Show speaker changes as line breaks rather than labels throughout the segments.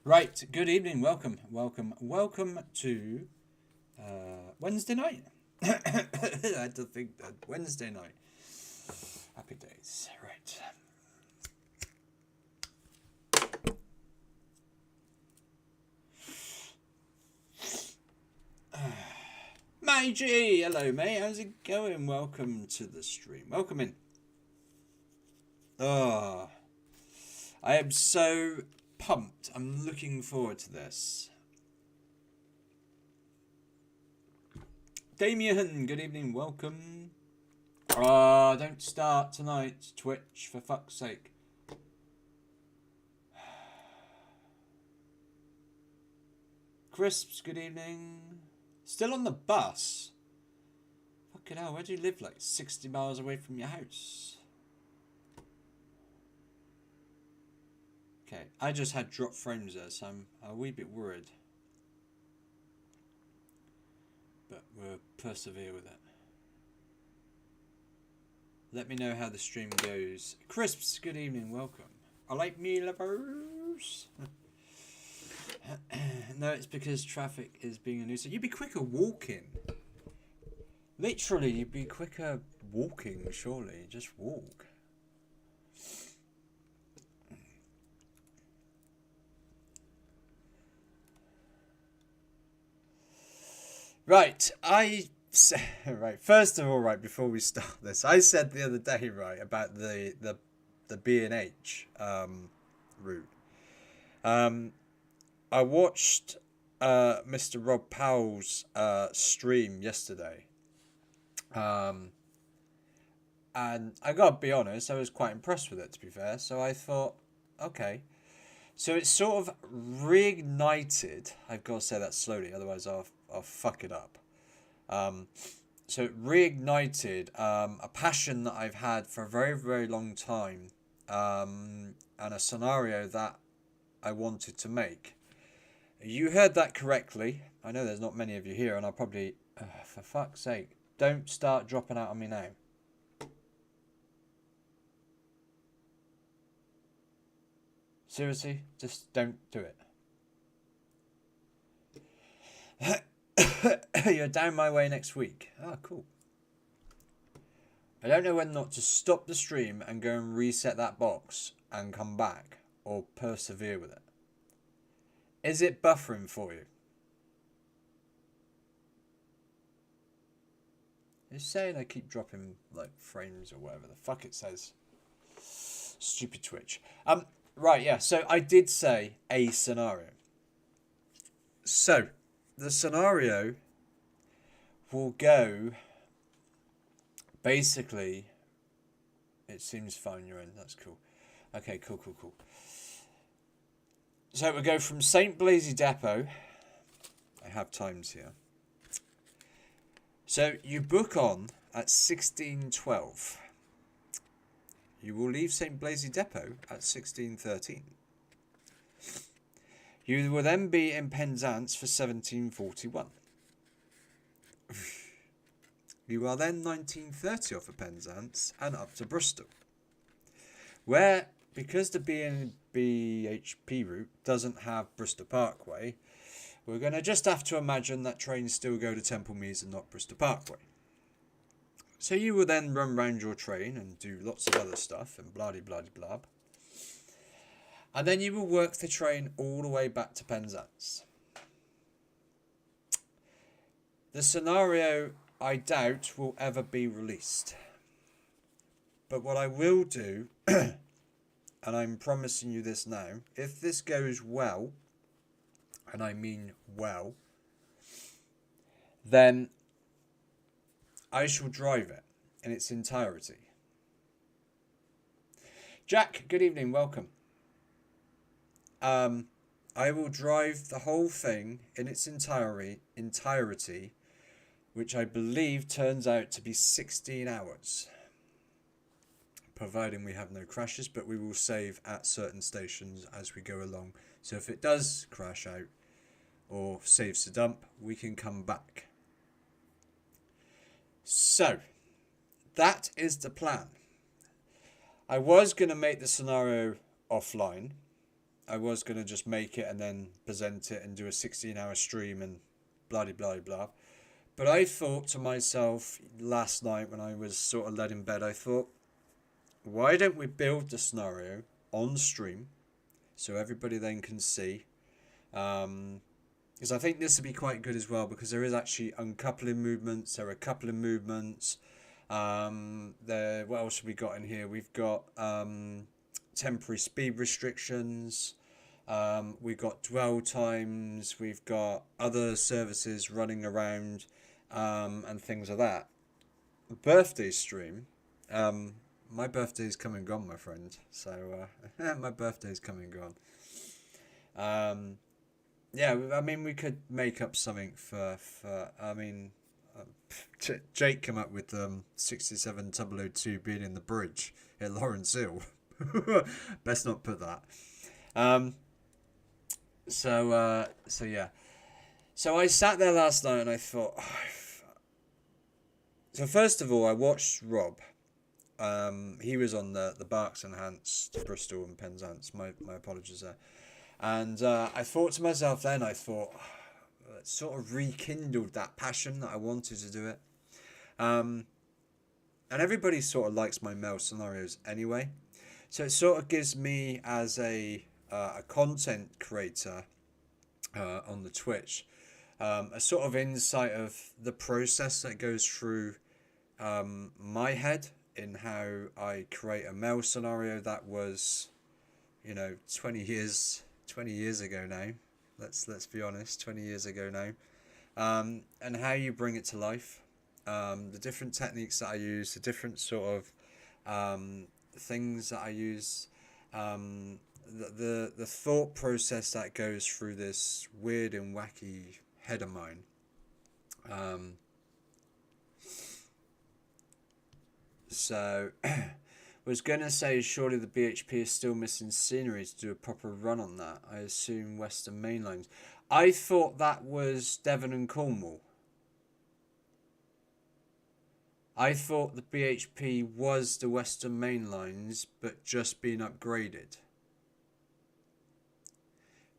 Right, good evening, welcome to Wednesday night. I had to think that Wednesday night. Happy days, right. Matty G, hello mate, how's it going? Welcome to the stream. Welcome in. Oh, I am so pumped. I'm looking forward to this. Damien, good evening, welcome. Oh, don't start tonight, Twitch, for fuck's sake. Crisps, good evening. Still on the bus? Fucking hell, where do you live? Like 60 miles away from your house? Okay, I just had drop frames there, so I'm a wee bit worried. But we'll persevere with it. Let me know how the stream goes. Crisps, good evening, welcome. I like me lovers. No, it's because traffic is being a nuisance. You'd be quicker walking. Literally, you'd be quicker walking, surely. Just walk. Right, right. First of all, right before we start this, I said the other day, right, about the B&H route. I watched Mr. Rob Powell's stream yesterday, and I gotta be honest, I was quite impressed with it. To be fair, so I thought, okay. So it's sort of reignited. I've got to say that slowly, otherwise I'll fuck it up. So it reignited a passion that I've had for a very, very long time, and a scenario that I wanted to make. You heard that correctly. I know there's not many of you here, and I'll probably, for fuck's sake, don't start dropping out on me now. Seriously, just don't do it. You're down my way next week. Oh, cool. I don't know whether or not to stop the stream and go and reset that box and come back, or persevere with it. Is it buffering for you? It's saying I keep dropping like frames or whatever the fuck it says. Stupid Twitch. Right, yeah, so I did say a scenario. So, the scenario will go, basically, it seems fine you're in, that's cool. Okay, cool. So we'll go from St. Blaise Depot, I have times here. So you book on at 16:12. You will leave St. Blaise Depot at 16:13. You will then be in Penzance for 17:41. You are then 19:30 off of Penzance and up to Bristol, where, because the BHP route doesn't have Bristol Parkway, we're going to just have to imagine that trains still go to Temple Meads and not Bristol Parkway. So you will then run round your train and do lots of other stuff and blah-de-blah-de-blah. And then you will work the train all the way back to Penzance. The scenario, I doubt, will ever be released. But what I will do, and I'm promising you this now, if this goes well, and I mean well, then I shall drive it in its entirety. Jack, good evening, welcome. I will drive the whole thing in its entirety, which I believe turns out to be 16 hours. Providing we have no crashes, but we will save at certain stations as we go along. So if it does crash out or saves to dump, we can come back. So, that is the plan. I was going to make the scenario offline, I was going to just make it and then present it and do a 16-hour stream and blah blah blah. But I thought to myself last night when I was sort of led in bed, I thought, why don't we build the scenario on stream so everybody then can see? Because I think this would be quite good as well, because there is actually uncoupling movements. There are coupling movements. There. What else have we got in here? We've got temporary speed restrictions. We've got dwell times. We've got other services running around, and things like that. Birthday stream. My birthday's come and gone, my friend. So my birthday's come and gone. Yeah, I mean, we could make up something for I mean, Jake came up with 67002 being in the bridge at Lawrence Hill. Best not put that. So yeah. So I sat there last night and I thought. So first of all, I watched Rob. He was on the Berks Enhanced Bristol and Penzance. My apologies there. And I thought to myself then, it sort of rekindled that passion that I wanted to do it. And everybody sort of likes my Mel scenarios anyway. So it sort of gives me, as a content creator on the Twitch, a sort of insight of the process that goes through my head in how I create a Mel scenario that was, 20 years ago now. Let's be honest, 20 years ago now. And how you bring it to life, the different techniques that I use, the different sort of things that I use, the thought process that goes through this weird and wacky head of mine. So was going to say, surely the BHP is still missing scenery to do a proper run on that. I assume Western Main Lines. I thought that was Devon and Cornwall. I thought the BHP was the Western Main Lines, but just been upgraded.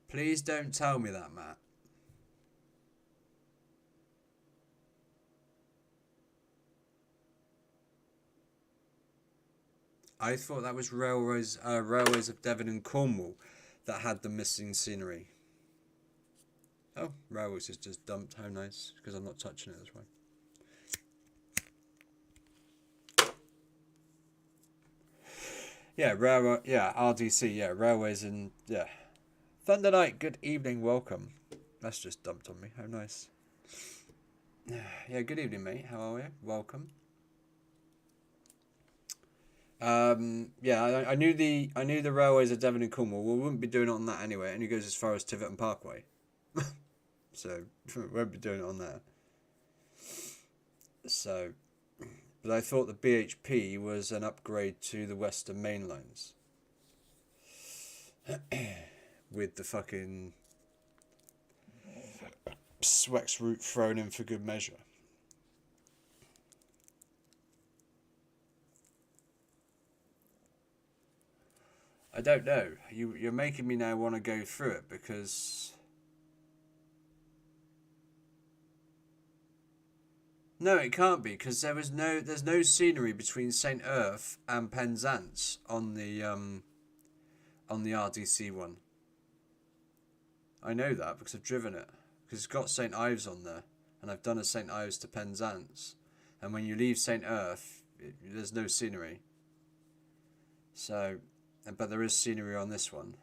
Please don't tell me that, Matt. I thought that was Railways of Devon and Cornwall that had the missing scenery. Oh, Railways is just dumped. How nice, because I'm not touching it this way. Yeah, RDC, yeah, Railways and, yeah. Thunder Knight, good evening, welcome. That's just dumped on me, how nice. Yeah, good evening, mate, how are you? Welcome. Yeah, I knew the Railways of Devon and Cornwall. We wouldn't be doing it on that anyway. It only goes as far as Tiverton Parkway, so we won't be doing it on there. So, but I thought the BHP was an upgrade to the Western Main Lines with the fucking Swex route thrown in for good measure. I don't know. You're making me now want to go through it, because no, it can't be, because there's no scenery between St. Erth and Penzance on the RDC one. I know that because I've driven it, because it's got St. Ives on there, and I've done a St. Ives to Penzance, and when you leave St. Erth, there's no scenery. So, but there is scenery on this one.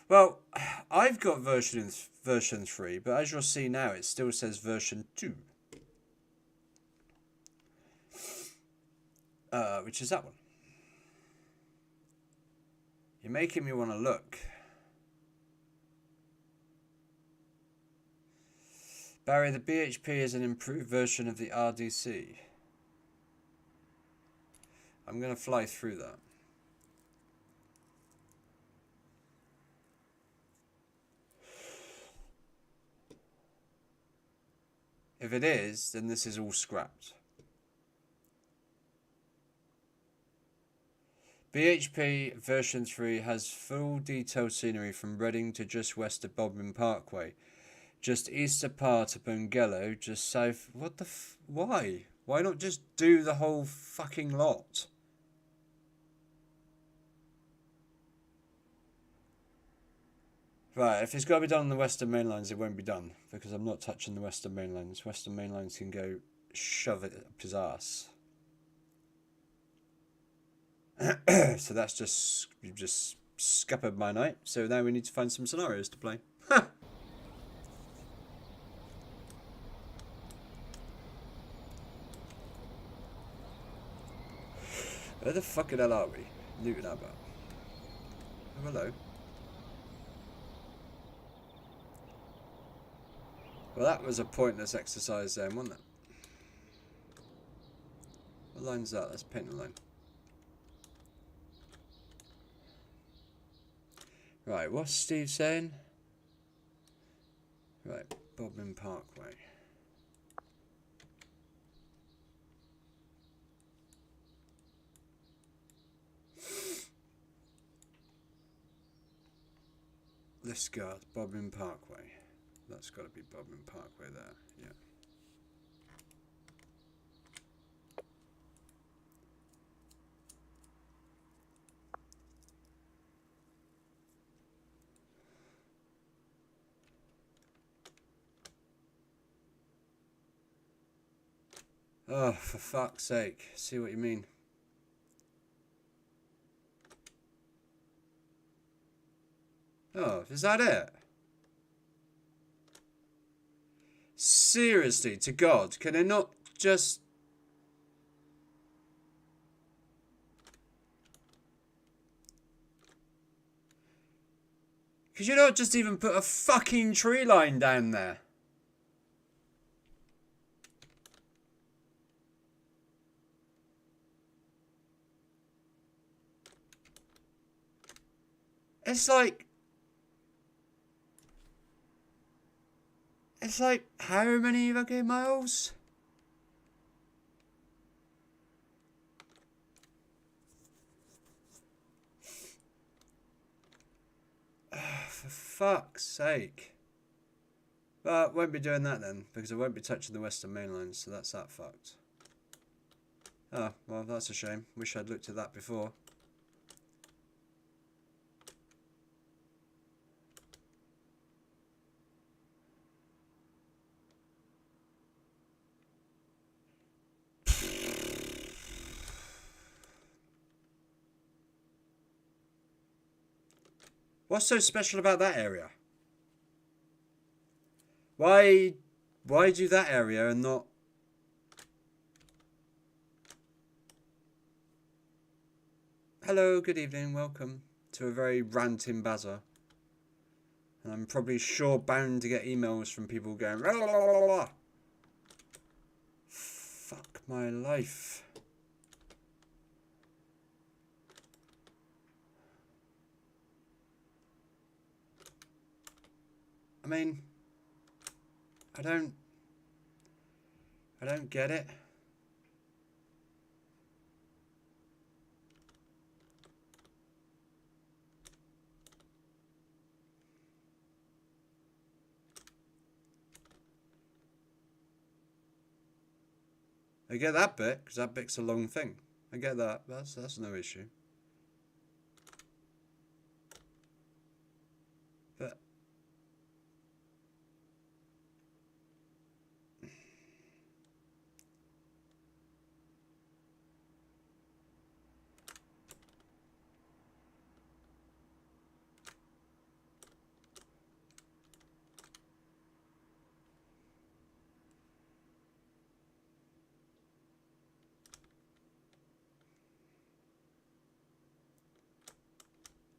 Well, I've got version 3, but as you'll see now, it still says version 2. Which is that one. You're making me want to look. Barry, the BHP is an improved version of the RDC. I'm going to fly through that. If it is, then this is all scrapped. BHP version 3 has full detailed scenery from Reading to just west of Bodmin Parkway. Just east of part of Bungello, just south. What the why? Why not just do the whole fucking lot? Right, if it's got to be done on the Western Main Lines, it won't be done. Because I'm not touching the Western Main Lines. Western Main Lines can go shove it up his ass. So that's just... You've just scuppered my night. So now we need to find some scenarios to play. Where the fucking hell are we? Newton Abbot. Oh, hello. Well, that was a pointless exercise then, wasn't it? What line's that? Let's paint the line. Right, what's Steve saying? Right, Bodmin Parkway. Liskeard, Bodmin Parkway. That's got to be Bodmin Parkway there, yeah. Oh, for fuck's sake. See what you mean. Oh, is that it? Seriously, to God, can it not just... Could you not just even put a fucking tree line down there? It's like... It's like, how many fucking miles? For fuck's sake. But won't be doing that then, because I won't be touching the Western Main Line, so that's that fucked. Oh, well, that's a shame. Wish I'd looked at that before. What's so special about that area? Why do that area and not... Hello, good evening, welcome to a very ranting bazaar. And I'm probably sure bound to get emails from people going... Rah, rah, rah, rah. Fuck my life. I mean... I don't get it. I get that bit, because that bit's a long thing. I get that. That's no issue. But...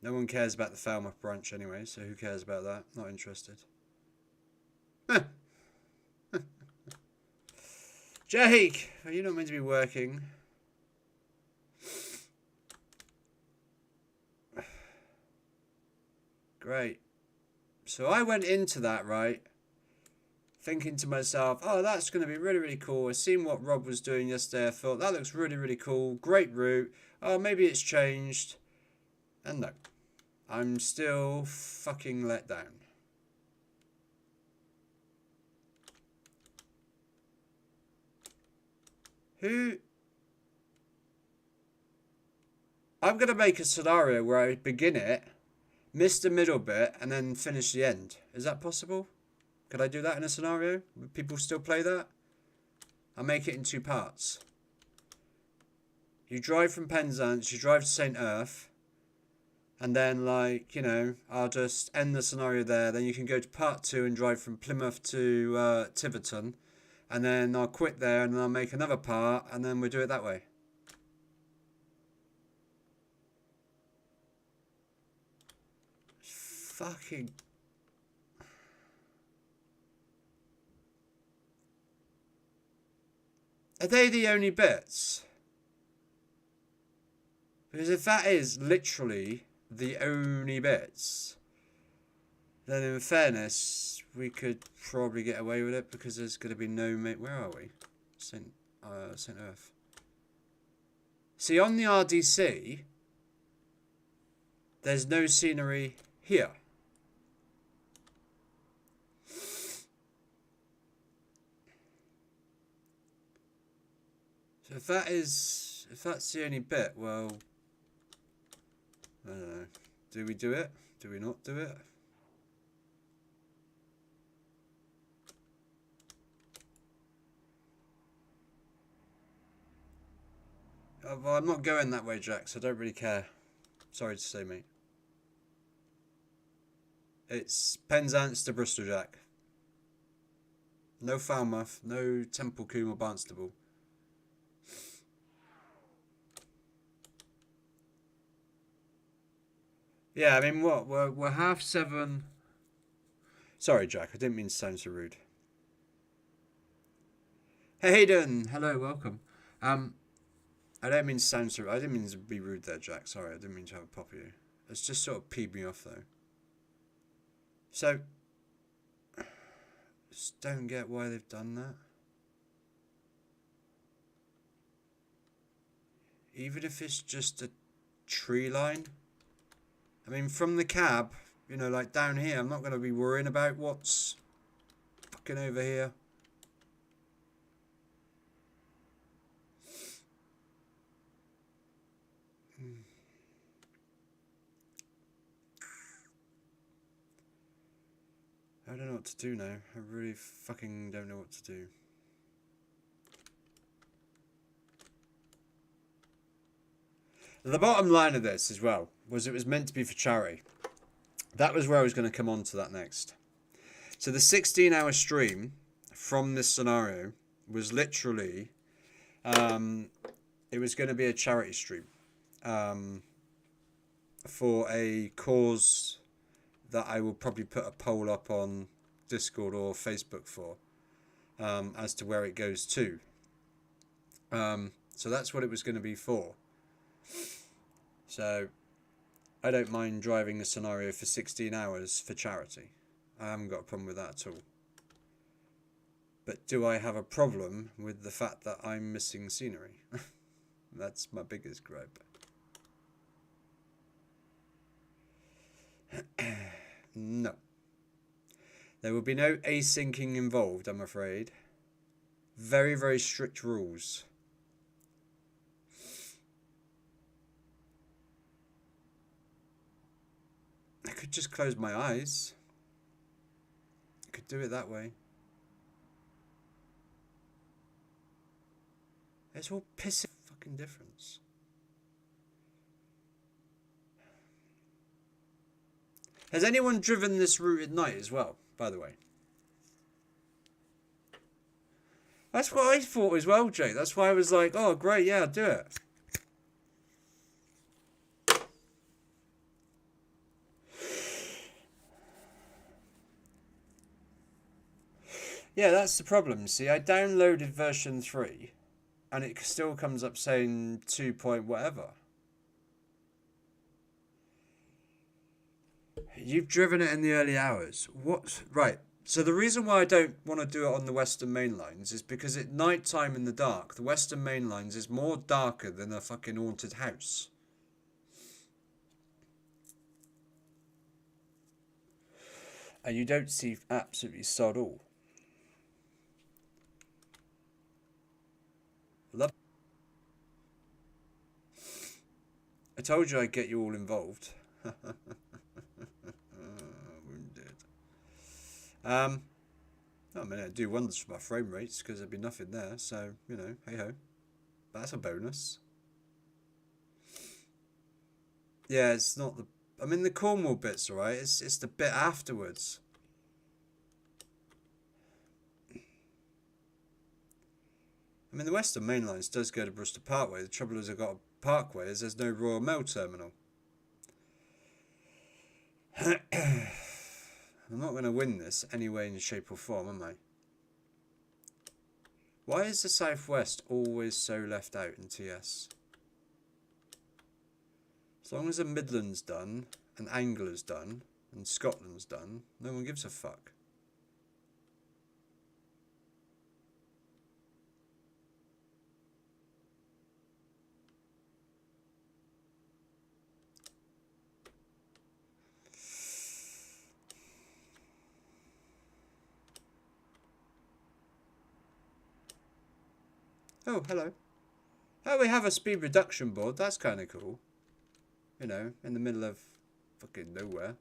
No one cares about the Falmouth branch anyway, so who cares about that? Not interested. Jake! Are you not meant to be working? Great. So I went into that, right? thinking to myself, oh, that's going to be really, really cool. I seen what Rob was doing yesterday. I thought, that looks really, really cool. Great route. Oh, maybe it's changed. And no. I'm still fucking let down. Who... I'm going to make a scenario where I begin it, miss the middle bit, and then finish the end. Is that possible? Could I do that in a scenario? Would people still play that? I'll make it in 2 parts. You drive from Penzance, you drive to St. Earth, and then, like, you know, I'll just end the scenario there. Then you can go to part 2 and drive from Plymouth to Tiverton, and then I'll quit there, and then I'll make another part, and then we'll do it that way. Fucking... Are they the only bits? Because if that is literally the only bits, then in fairness, we could probably get away with it because there's going to be no... Where are we? St. Earth. See, on the RDC, there's no scenery here. So if that's the only bit, well, I don't know. Do we do it? Do we not do it? Well, I'm not going that way, Jack, so I don't really care. Sorry to say, mate. It's Penzance to Bristol, Jack. No Falmouth, no Temple Combe or Barnstable. Yeah, I mean, what? We're 7:30. Sorry, Jack, I didn't mean to sound so rude. Hey, Hayden! Hello, welcome. I don't mean to sound so... I didn't mean to be rude there, Jack. Sorry, I didn't mean to have a pop at you. It's just sort of peed me off, though. So... Just don't get why they've done that. Even if it's just a tree line. I mean, from the cab, you know, like down here, I'm not going to be worrying about what's fucking over here. I don't know what to do now. I really fucking don't know what to do. The bottom line of this as well was it was meant to be for charity. That was where I was going to come on to that next. So the 16-hour stream from this scenario was literally, it was going to be a charity stream for a cause that I will probably put a poll up on Discord or Facebook for, as to where it goes to. So that's what it was going to be for. So I don't mind driving a scenario for 16 hours for charity. I haven't got a problem with that at all. But do I have a problem with the fact that I'm missing scenery? That's my biggest gripe. No. There will be no asyncing involved, I'm afraid. Very, very strict rules. I could just close my eyes. I could do it that way. It's all pissing fucking difference. Has anyone driven this route at night as well, by the way? That's what I thought as well, Jake. That's why I was like, oh, great, yeah, I'll do it. Yeah, that's the problem. See, I downloaded version 3, and it still comes up saying 2 point whatever. You've driven it in the early hours. What? Right. So the reason why I don't want to do it on the Western Main Lines is because at night time in the dark, the Western Main Lines is more darker than a fucking haunted house. And you don't see absolutely sod all. Love. I told you I'd get you all involved. Wounded. I mean, it'd do wonders for my frame rates because there'd be nothing there. So, you know, hey ho. That's a bonus. Yeah, it's not the. I mean, the Cornwall bit's alright. It's the bit afterwards. I mean, the Western Main Lines does go to Bristol Parkway. The trouble is, I've got a parkway as there's no Royal Mail terminal. I'm not going to win this any way, in shape or form, am I? Why is the Southwest always so left out in TS? As long as the Midlands done, and Angler's done, and Scotland's done, no one gives a fuck. Oh, hello. Oh, we have a speed reduction board. That's kind of cool. You know, in the middle of fucking nowhere.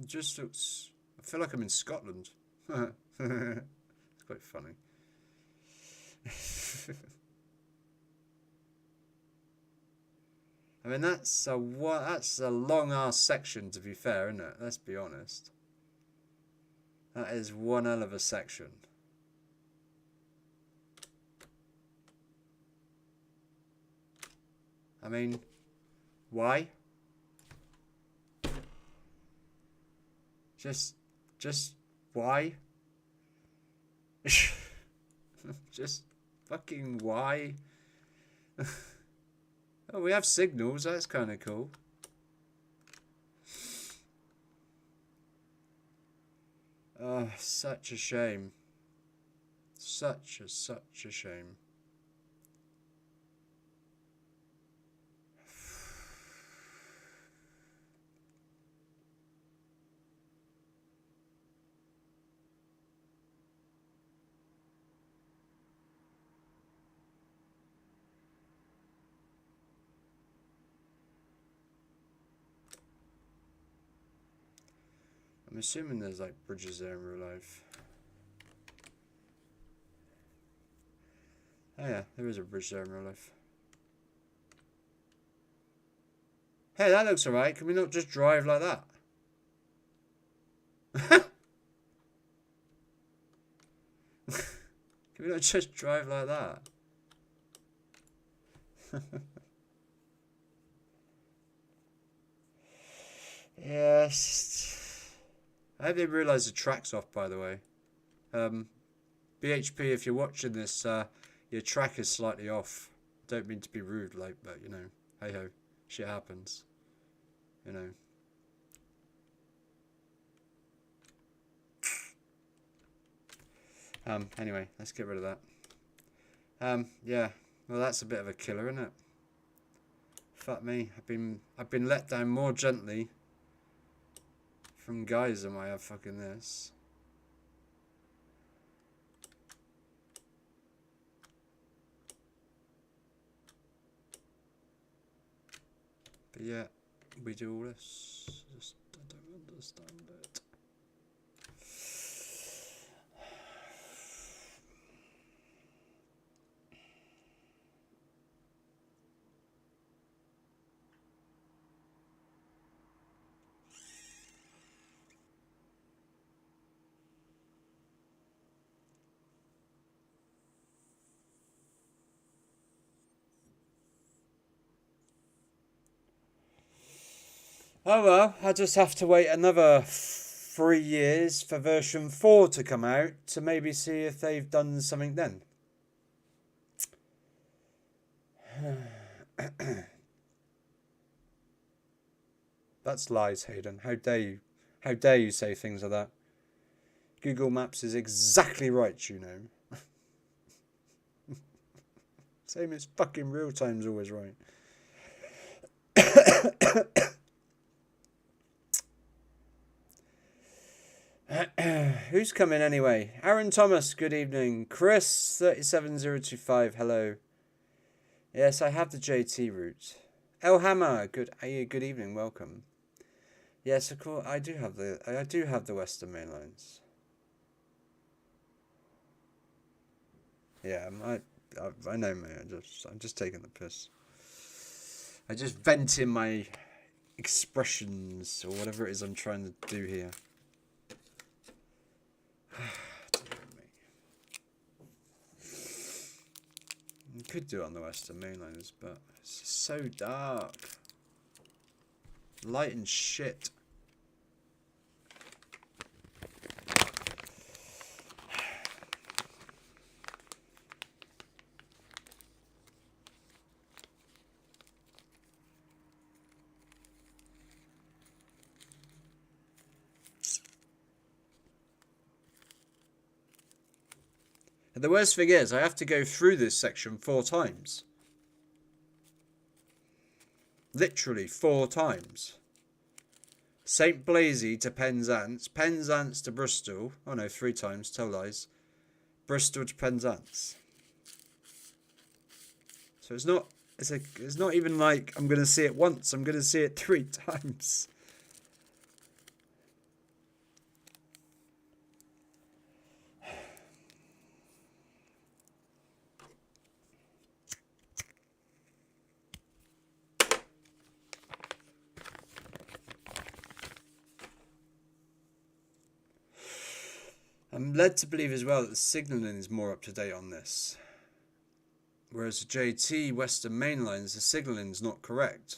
It just looks... I feel like I'm in Scotland. It's quite funny. I mean, that's a long ass section, to be fair, isn't it? Let's be honest. That is one hell of a section. I mean, why? Just why? Just fucking why? Oh, we have signals. That's kind of cool. Oh, such a shame. Such a shame. I'm assuming there's like bridges there in real life. Oh yeah, there is a bridge there in real life. Hey, that looks alright. Can we not just drive like that? Can we not just drive like that? Yes. I hope they realise the track's off, by the way. BHP, if you're watching this, your track is slightly off. Don't mean to be rude, like, but, you know, hey-ho, shit happens. You know. Anyway, let's get rid of that. Yeah, well, that's a bit of a killer, isn't it? Fuck me, I've been let down more gently from guys than I have fucking this. But yeah, we do all this. Just I don't understand it. Oh well, I just have to wait another 3 years for version 4 to come out to maybe see if they've done something then. That's lies, Hayden. How dare you? How dare you say things like that? Google Maps is exactly right, you know. Same as fucking real time's always right. Who's coming anyway? Aaron Thomas, good evening. Chris 37025, hello. Yes, I have the JT route. El Hammer, good evening, welcome. Yes, of course, I do have the Western Main Lines. Yeah, I know, mate. I'm just taking the piss. I just vent in my expressions or whatever it is I'm trying to do here. You could do it on the Western Mainlanders, but it's so dark. Light and shit. And the worst thing is, I have to go through this section 4 times. Literally 4 times. St. Blaise to Penzance, Penzance to Bristol. Oh no, 3 times, tell lies. Bristol to Penzance. So it's not even like I'm going to see it once, I'm going to see it 3 times. I'm led to believe as well that the signalling is more up to date on this. Whereas the JT Western Main Lines, the signalling's not correct.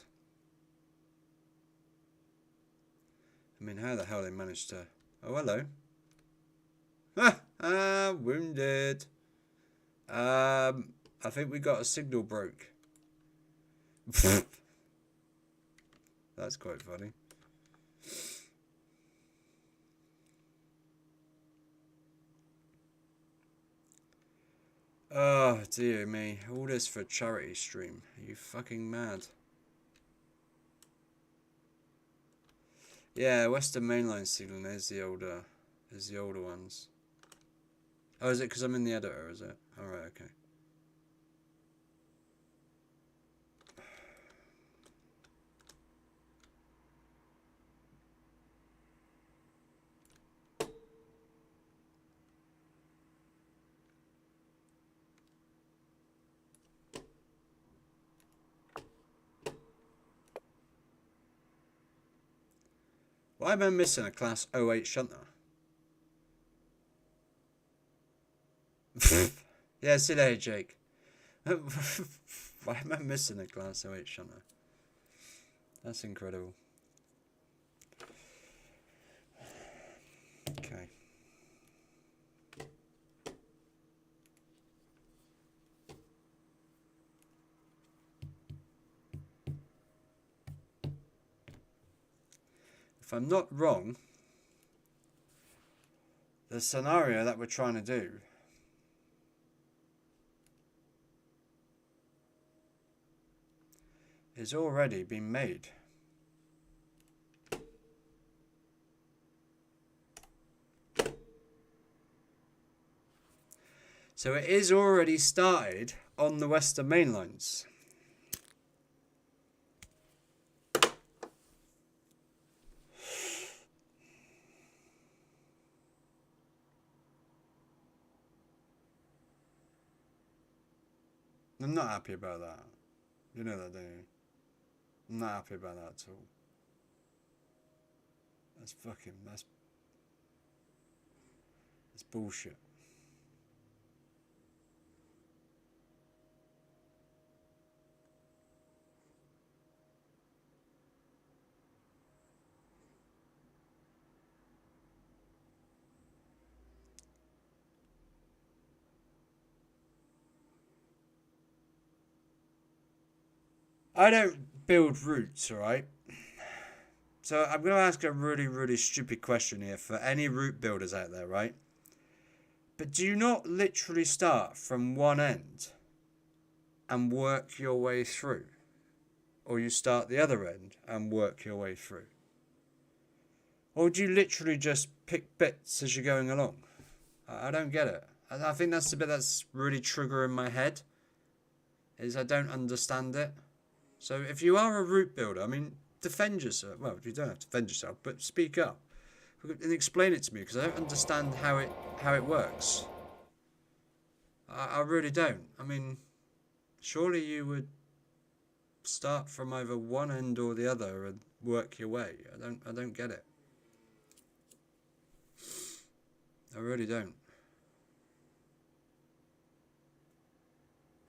I mean, how the hell they managed to... Oh, hello. Wounded. I think we got a signal broke. That's quite funny. Oh, dear me. All this for a charity stream. Are you fucking mad? Yeah, Western Mainline signal is the older ones. Oh, is it because I'm in the editor, is it? Alright, okay. Why am I missing a Class 08 shunter? Yeah, see you later, Jake. Why am I missing a Class 08 shunter? That's incredible. Okay. If I'm not wrong, the scenario that we're trying to do has already been made. So it is already started on the Western Main Lines. I'm not happy about that. You know that, don't you? I'm not happy about that at all. That's bullshit. I don't build routes, alright? So I'm going to ask a really, really stupid question here for any route builders out there, right? But do you not literally start from one end and work your way through? Or you start the other end and work your way through? Or do you literally just pick bits as you're going along? I don't get it. I think that's the bit that's really triggering my head. Is I don't understand it. So if you are a route builder, I mean, defend yourself. Well, you don't have to defend yourself, but speak up and explain it to me because I don't understand how it works. I really don't. I mean, surely you would start from either one end or the other and work your way. I don't get it. I really don't.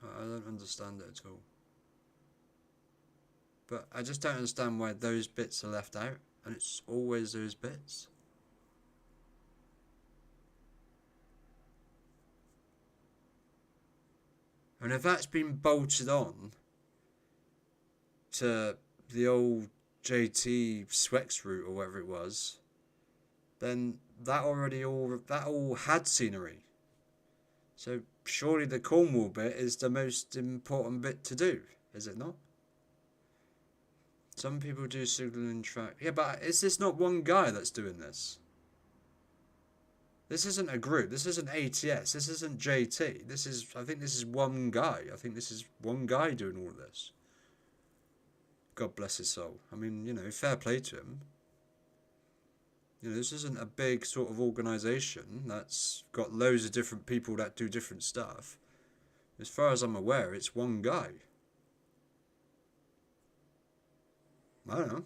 I don't understand it at all. But I just don't understand why those bits are left out, and it's always those bits. And if that's been bolted on to the old JT Swex route or whatever it was, then that all had scenery. So surely the Cornwall bit is the most important bit to do, is it not? Some people do signaling track. Yeah, but is this not one guy that's doing this? This isn't a group. This isn't ATS. This isn't JT. I think this is one guy. I think this is one guy doing all of this. God bless his soul. I mean, you know, fair play to him. You know, this isn't a big sort of organisation that's got loads of different people that do different stuff. As far as I'm aware, it's one guy. I don't know.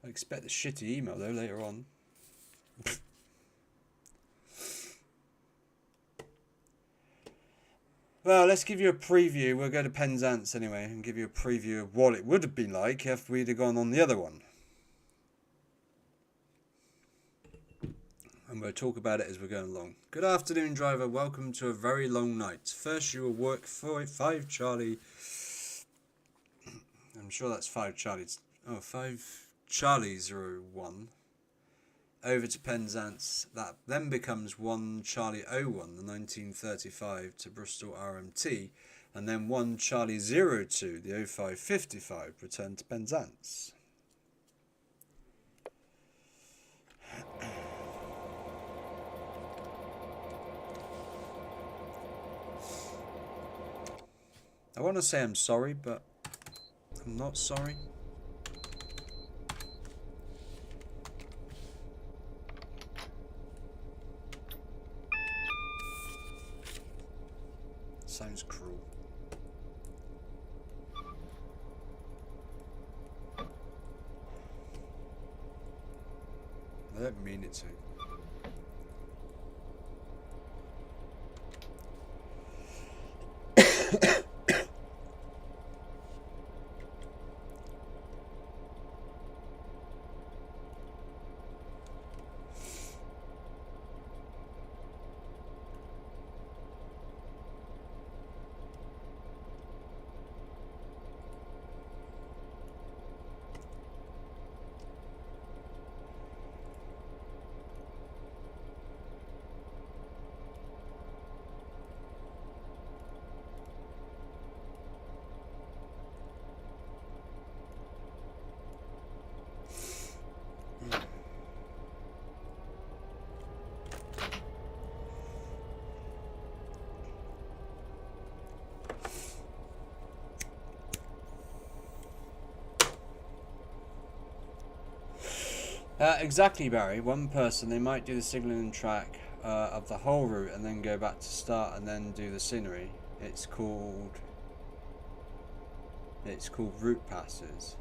I expect a shitty email though later on. Well, let's give you a preview. We'll go to Penzance anyway and give you a preview of what it would have been like if we'd have gone on the other one. And we'll talk about it as we're going along. Good afternoon, driver. Welcome to a very long night. First you will work for 5 Charlie. I'm sure that's 5 Charlies. Oh, 5 Charlie 01. Over to Penzance. That then becomes 1 Charlie 01, the 1935 to Bristol RMT. And then 1 Charlie 02, the 0555, return to Penzance. I want to say I'm sorry, but I'm not sorry. Sounds cruel. I don't mean it to. Exactly, Barry. One person, they might do the signalling track of the whole route and then go back to start and then do the scenery. It's called route passes.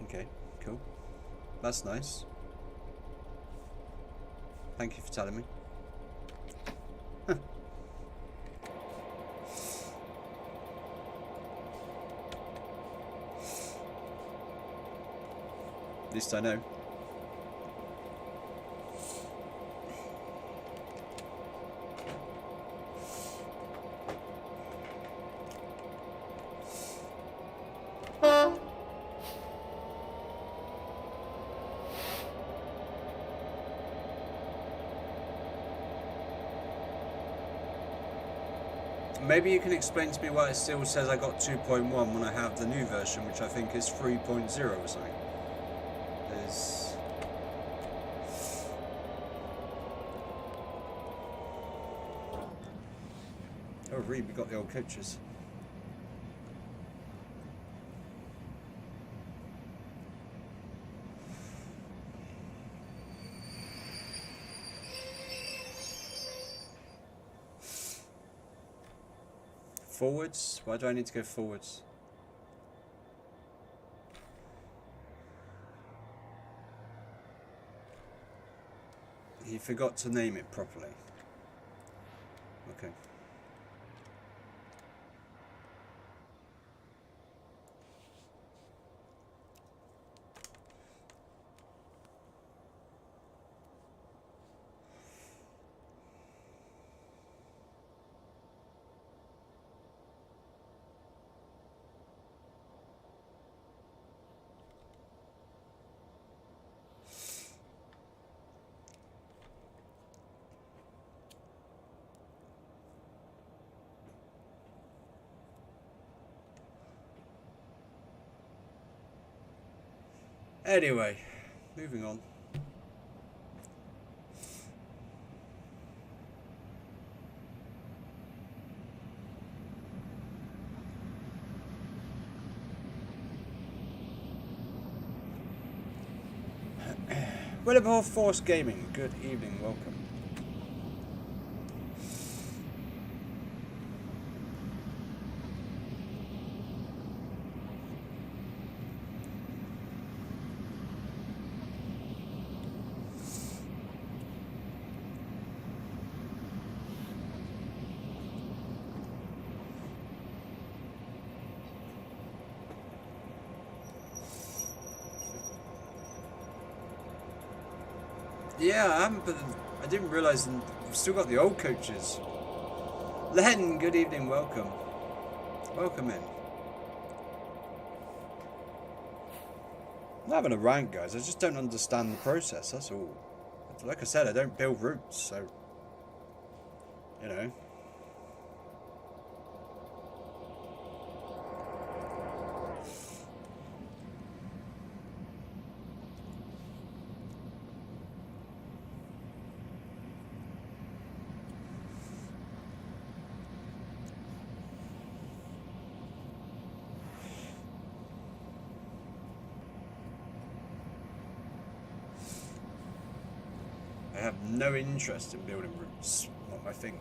Okay, cool. That's nice. Thank you for telling me. least I know. Maybe you can explain to me why it still says I got 2.1 when I have the new version, which I think is 3.0 or something. Oh, Reed, we got the old coaches. Forwards? Why do I need to go forwards? He forgot to name it properly. Okay. Anyway, moving on. Willowball Force Gaming, good evening, welcome. Yeah, I haven't, but I didn't realise we've still got the old coaches. Len, good evening, welcome. Welcome in. I'm not having a rant, guys, I just don't understand the process, that's all. Like I said, I don't build routes, so, you know. I have no interest in building routes, not my thing.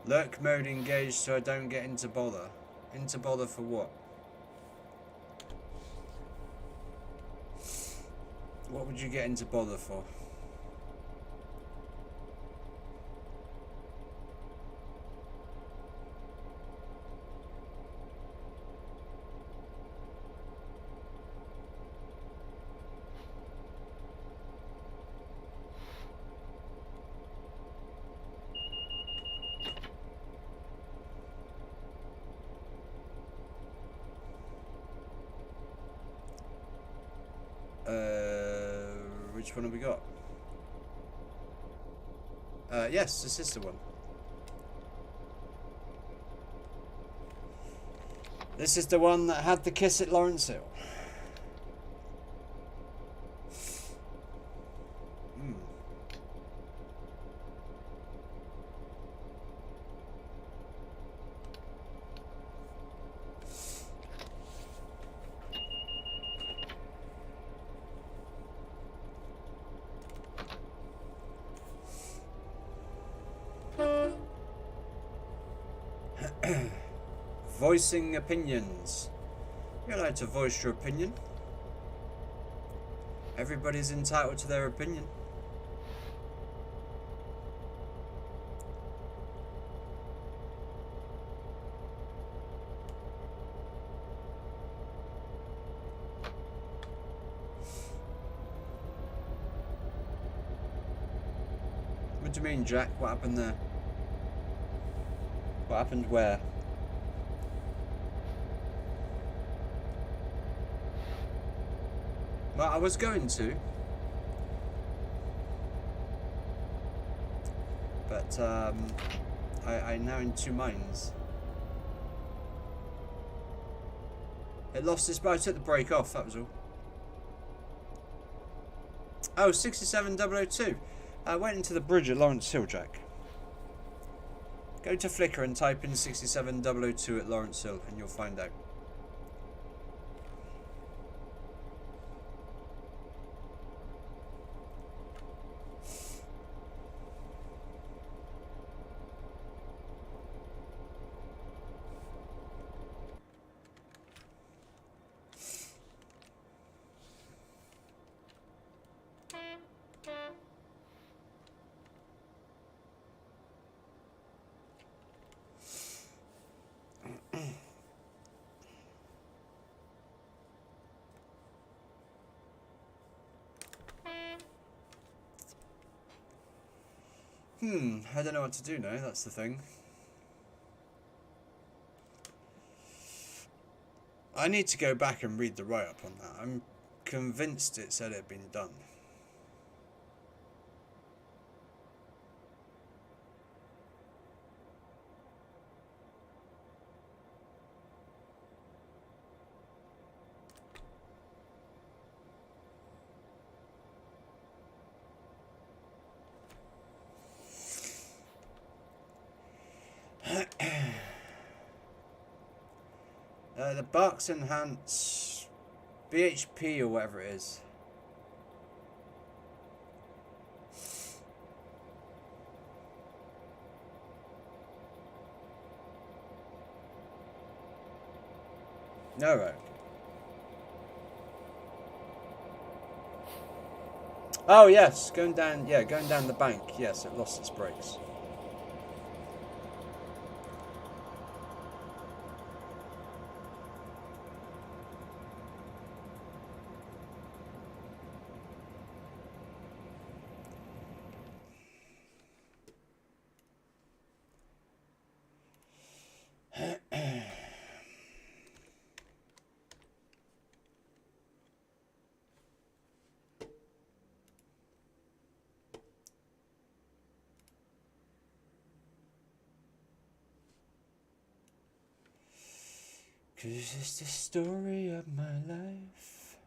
Lurk mode engaged so I don't get into bother. Into bother for what? What would you get into bother for? Which one have we got? Yes, this is the one. This is the one that had the kiss at Lawrence Hill. voicing opinions. You're allowed to voice your opinion. Everybody's entitled to their opinion. What do you mean, Jack? What happened there? What happened where? Well, I was going to. But, I'm now in two minds. It lost its, but I took the break off, that was all. Oh, 67002. I went into the bridge at Lawrence Hill, Jack. Go to Flickr and type in 67002 at Lawrence Hill and you'll find out. I don't know what to do now, that's the thing. I need to go back and read the write-up on that. I'm convinced it said it had been done. The Barks Enhance BHP or whatever it is. No, right. Oh yes, going down the bank. Yes, it lost its brakes. Cause it's the story of my life.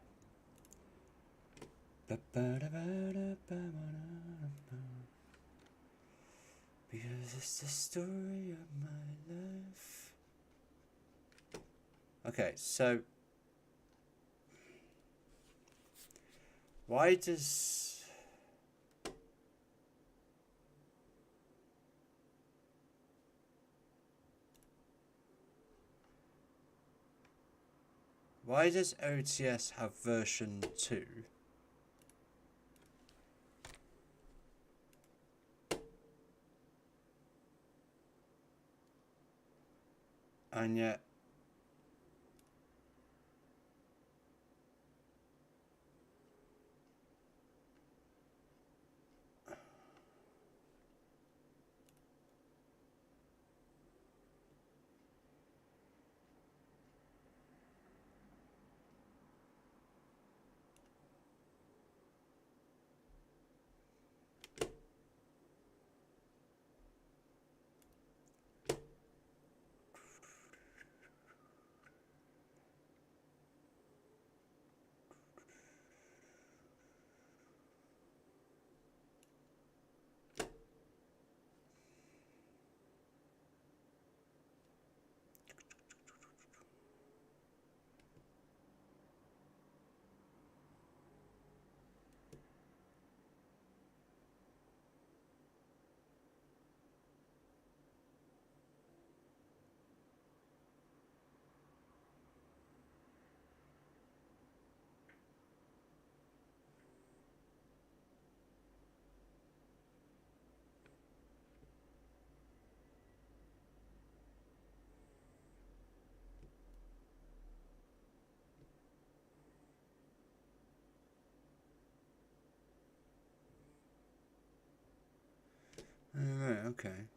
Because it's the story of my life. Okay, so why does OTS have version 2? And yet okay.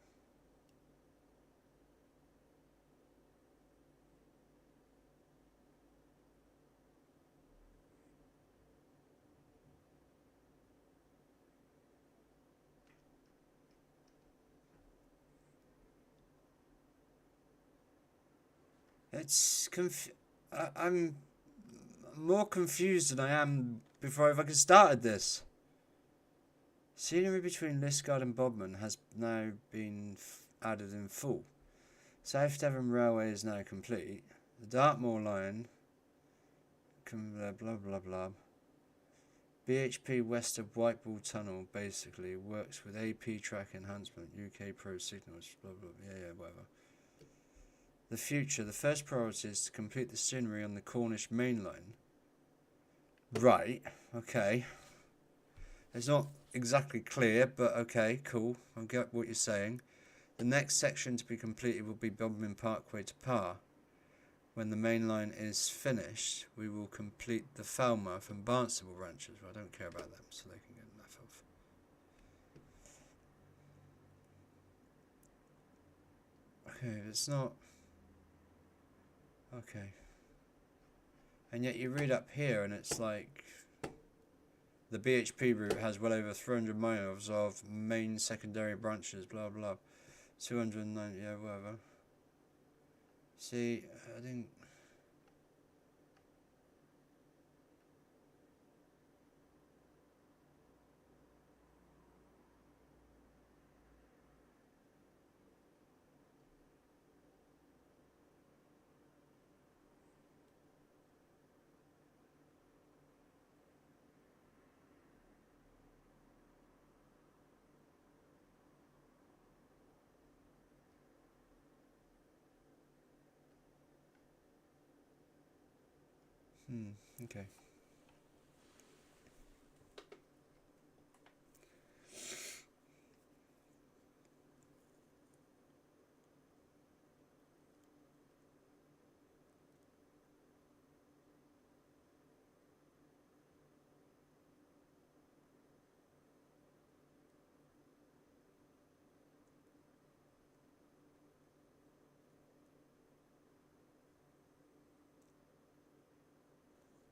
It's I'm more confused than I am before I've even started this. Scenery between Liskeard and Bodmin has now been added in full. South Devon Railway is now complete. The Dartmoor line, blah blah blah blah. BHP west of Whiteball Tunnel basically works with AP track enhancement, UK Pro signals, blah blah, yeah, whatever. The future, the first priority is to complete the scenery on the Cornish main line. Right, okay. It's not exactly clear, but okay, cool. I get what you're saying. The next section to be completed will be Bodmin Parkway to Parr. When the main line is finished, we will complete the Falmouth and Barnstable branches. Well, I don't care about them, so they can get enough of. Okay, it's not. Okay. And yet you read up here and it's like the BHP route has well over 300 miles of main secondary branches, blah blah. 290, yeah, whatever. See, I think. Okay.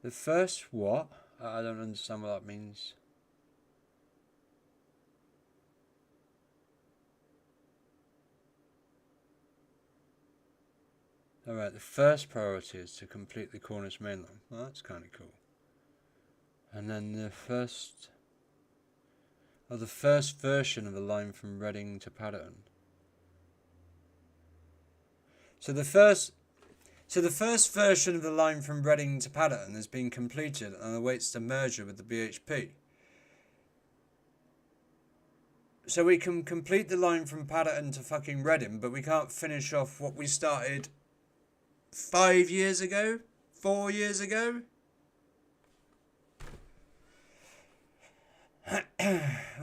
The first what? I don't understand what that means. Alright, the first priority is to complete the Cornish main line. Well, that's kind of cool. And then the first version of the line from Reading to Paddington. So the first version of the line from Reading to Paddington has been completed and awaits the merger with the BHP. So we can complete the line from Paddington to fucking Reading, but we can't finish off what we started 5 years ago? 4 years ago?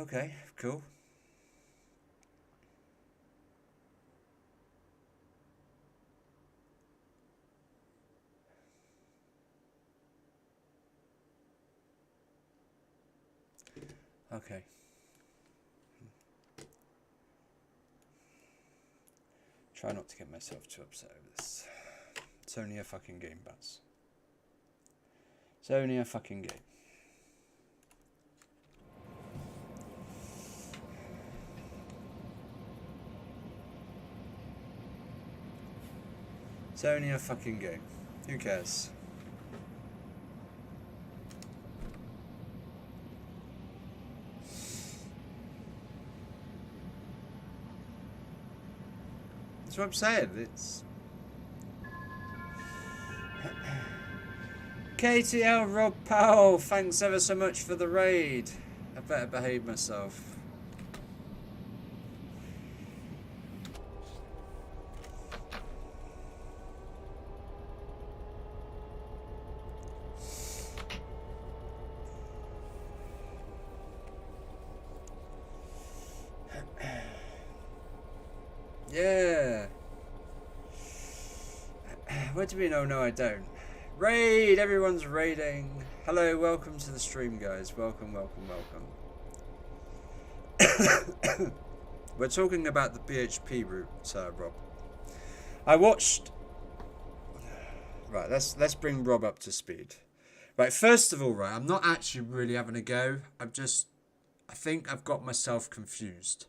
Okay, cool. Okay. Try not to get myself too upset over this. It's only a fucking game, Bats. It's only a fucking game. It's only a fucking game. Who cares? That's what I'm saying. It's KTL Rob Powell, thanks ever so much for the raid. I better behave myself. Yeah. What do we know? No, I don't. Raid! Everyone's raiding. Hello, welcome to the stream, guys. Welcome, welcome, welcome. We're talking about the BHP route, Rob. I watched... Right, let's bring Rob up to speed. Right, first of all, right, I'm not actually really having a go. I think I've got myself confused.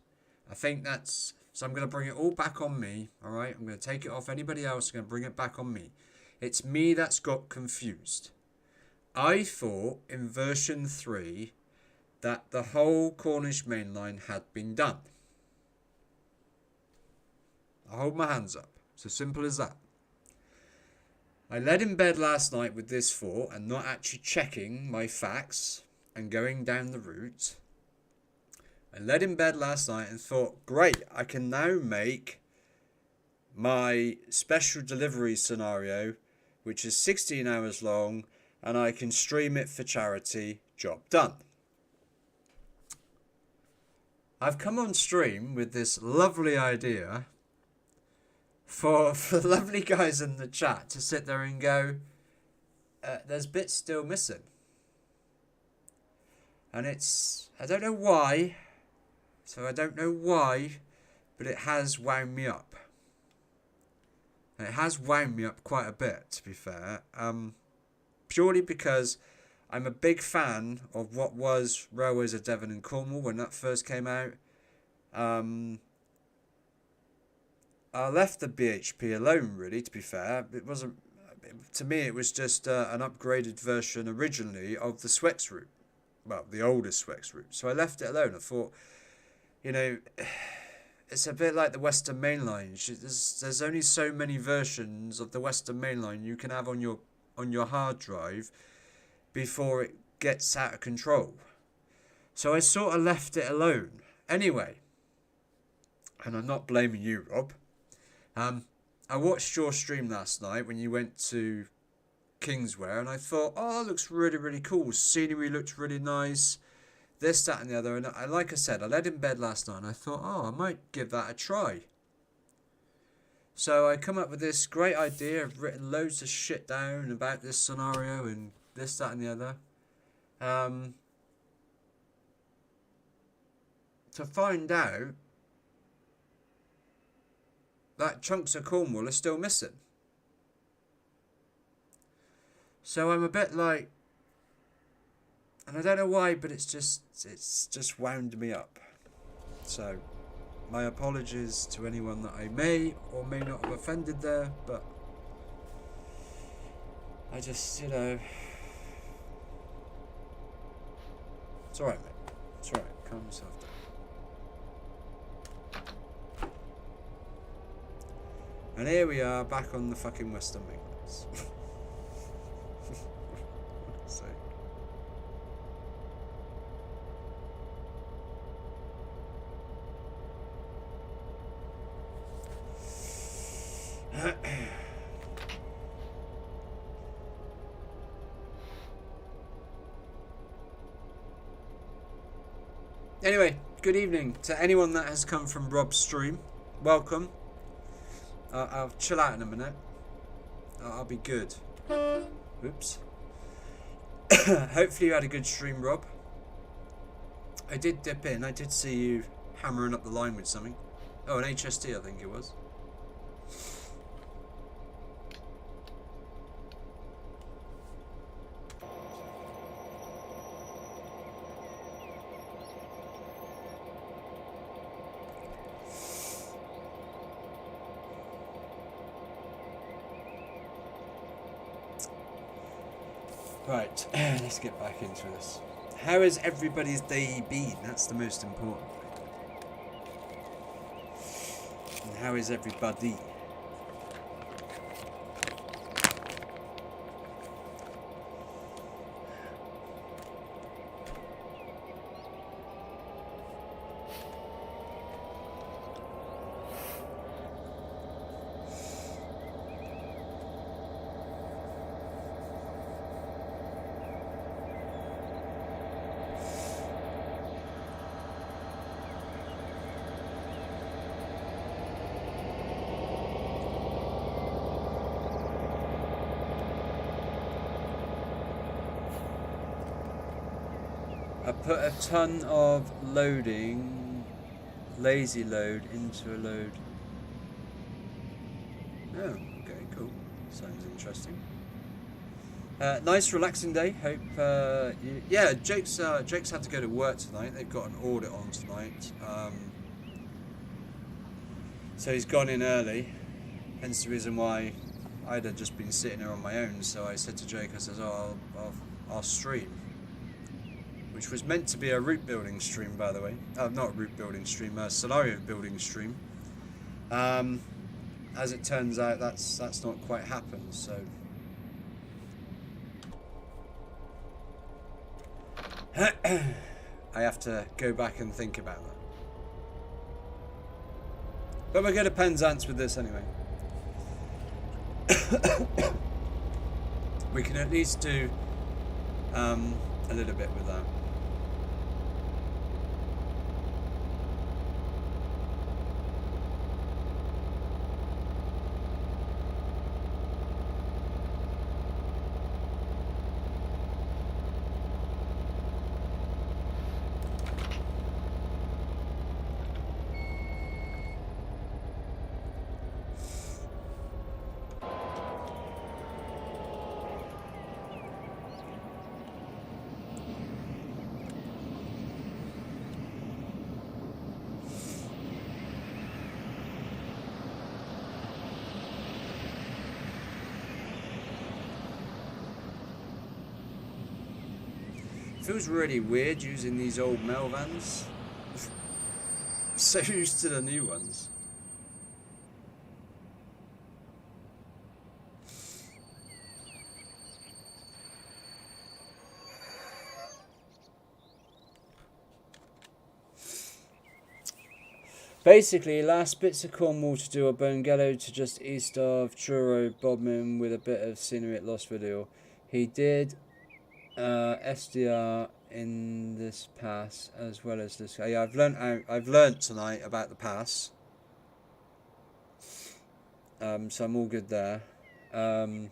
I think that's... So I'm going to bring it all back on me, alright? I'm going to take it off anybody else. I'm going to bring it back on me. It's me that's got confused. I thought in version 3 that the whole Cornish Main Line had been done. I hold my hands up. It's as simple as that. I led in bed last night with this thought and not actually checking my facts and going down the route. I led in bed last night and thought, great, I can now make my special delivery scenario, which is 16 hours long, and I can stream it for charity. Job done. I've come on stream with this lovely idea for the lovely guys in the chat to sit there and go, there's bits still missing. And it's, I don't know why, but it has wound me up. And it has wound me up quite a bit, to be fair. Purely because I'm a big fan of what was Railways of Devon and Cornwall when that first came out. I left the BHP alone, really, to be fair. It wasn't, to me, it was just an upgraded version originally of the Swex route. Well, the older Swex route. So I left it alone. I thought, you know, it's a bit like the Western Main Line. There's only so many versions of the Western Main Line you can have on your hard drive before it gets out of control. So I sort of left it alone. Anyway, and I'm not blaming you, Rob. I watched your stream last night when you went to Kingswear, and I thought, oh, it looks really, really cool. Scenery looked really nice. This, that, and the other. And like I said, I led in bed last night, and I thought, oh, I might give that a try. So I come up with this great idea. I've written loads of shit down about this scenario and this, that, and the other. To find out that chunks of Cornwall are still missing. So I'm a bit like, and I don't know why, but it's just wound me up. So my apologies to anyone that I may or may not have offended there, but I just, you know, it's alright, mate. It's alright. Calm yourself down. And here we are, back on the fucking Western Main Lines. So. Anyway, good evening to anyone that has come from Rob's stream. Welcome. I'll chill out in a minute. I'll be good. Oops. Hopefully you had a good stream, Rob. I did dip in. I did see you hammering up the line with something. Oh, an HST, I think it was. Right, let's get back into this. How has everybody's day been? That's the most important thing. And how is everybody? I put a ton of loading Lazy load into a load. Oh, okay, cool. Sounds interesting. Nice relaxing day. Hope yeah. Jake's had to go to work tonight. They've got an audit on tonight. So he's gone in early. Hence the reason why I'd have just been sitting here on my own. So I said to Jake, I said, "Oh, I'll stream," which was meant to be a route building stream, by the way. Not a route building stream, a scenario building stream. As it turns out, that's not quite happened. So. I have to go back and think about that. But we're going to Penzance with this anyway. We can at least do a little bit with that. Feels really weird using these old mail vans. So used to the new ones. Basically, last bits of Cornwall to do are Bongello to just east of Truro, Bodmin with a bit of scenery at Lost Video. He did SDR in this pass as well as this. Yeah, I've learnt tonight about the pass. So I'm all good there. I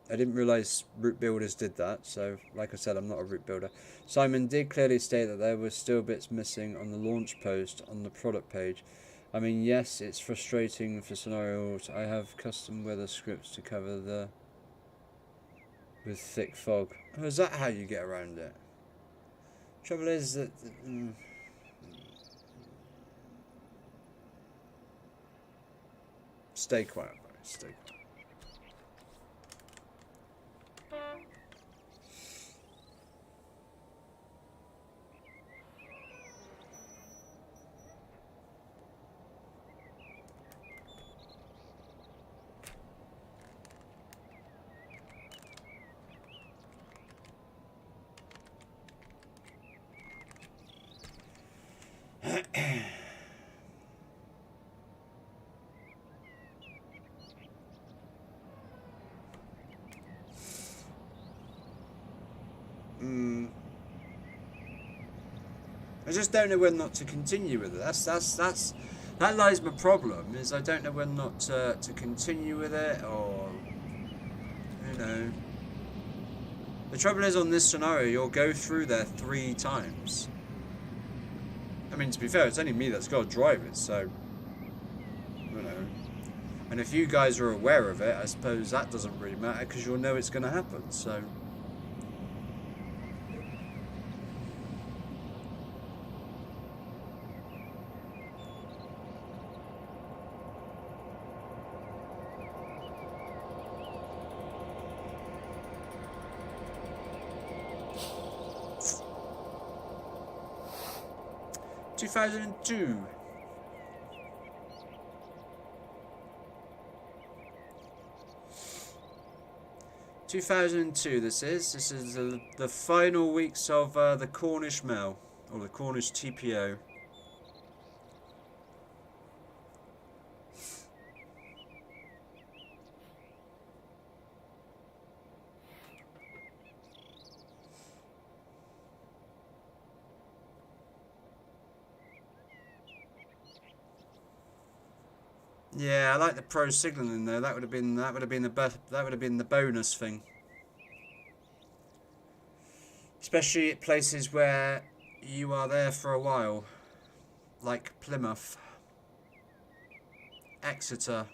didn't realise route builders did that, so like I said, I'm not a route builder. Simon did clearly state that there were still bits missing on the launch post on the product page. I mean, yes, it's frustrating for scenarios. I have custom weather scripts to cover the with thick fog. Oh, is that how you get around it? Trouble is that stay quiet, bro. Stay quiet. I just don't know whether not to continue with it. That lies my problem, is I don't know whether not to continue with it, or you know. The trouble is, on this scenario, you'll go through there 3 times. I mean, to be fair, it's only me that's got to drive it, so you know. And if you guys are aware of it, I suppose that doesn't really matter because you'll know it's going to happen. So. (2002). 2002. This is the final weeks of the Cornish Mail, or the Cornish TPO. Yeah, I like the pro signalling though. That would have been the bonus thing. Especially at places where you are there for a while. like Plymouth, Exeter.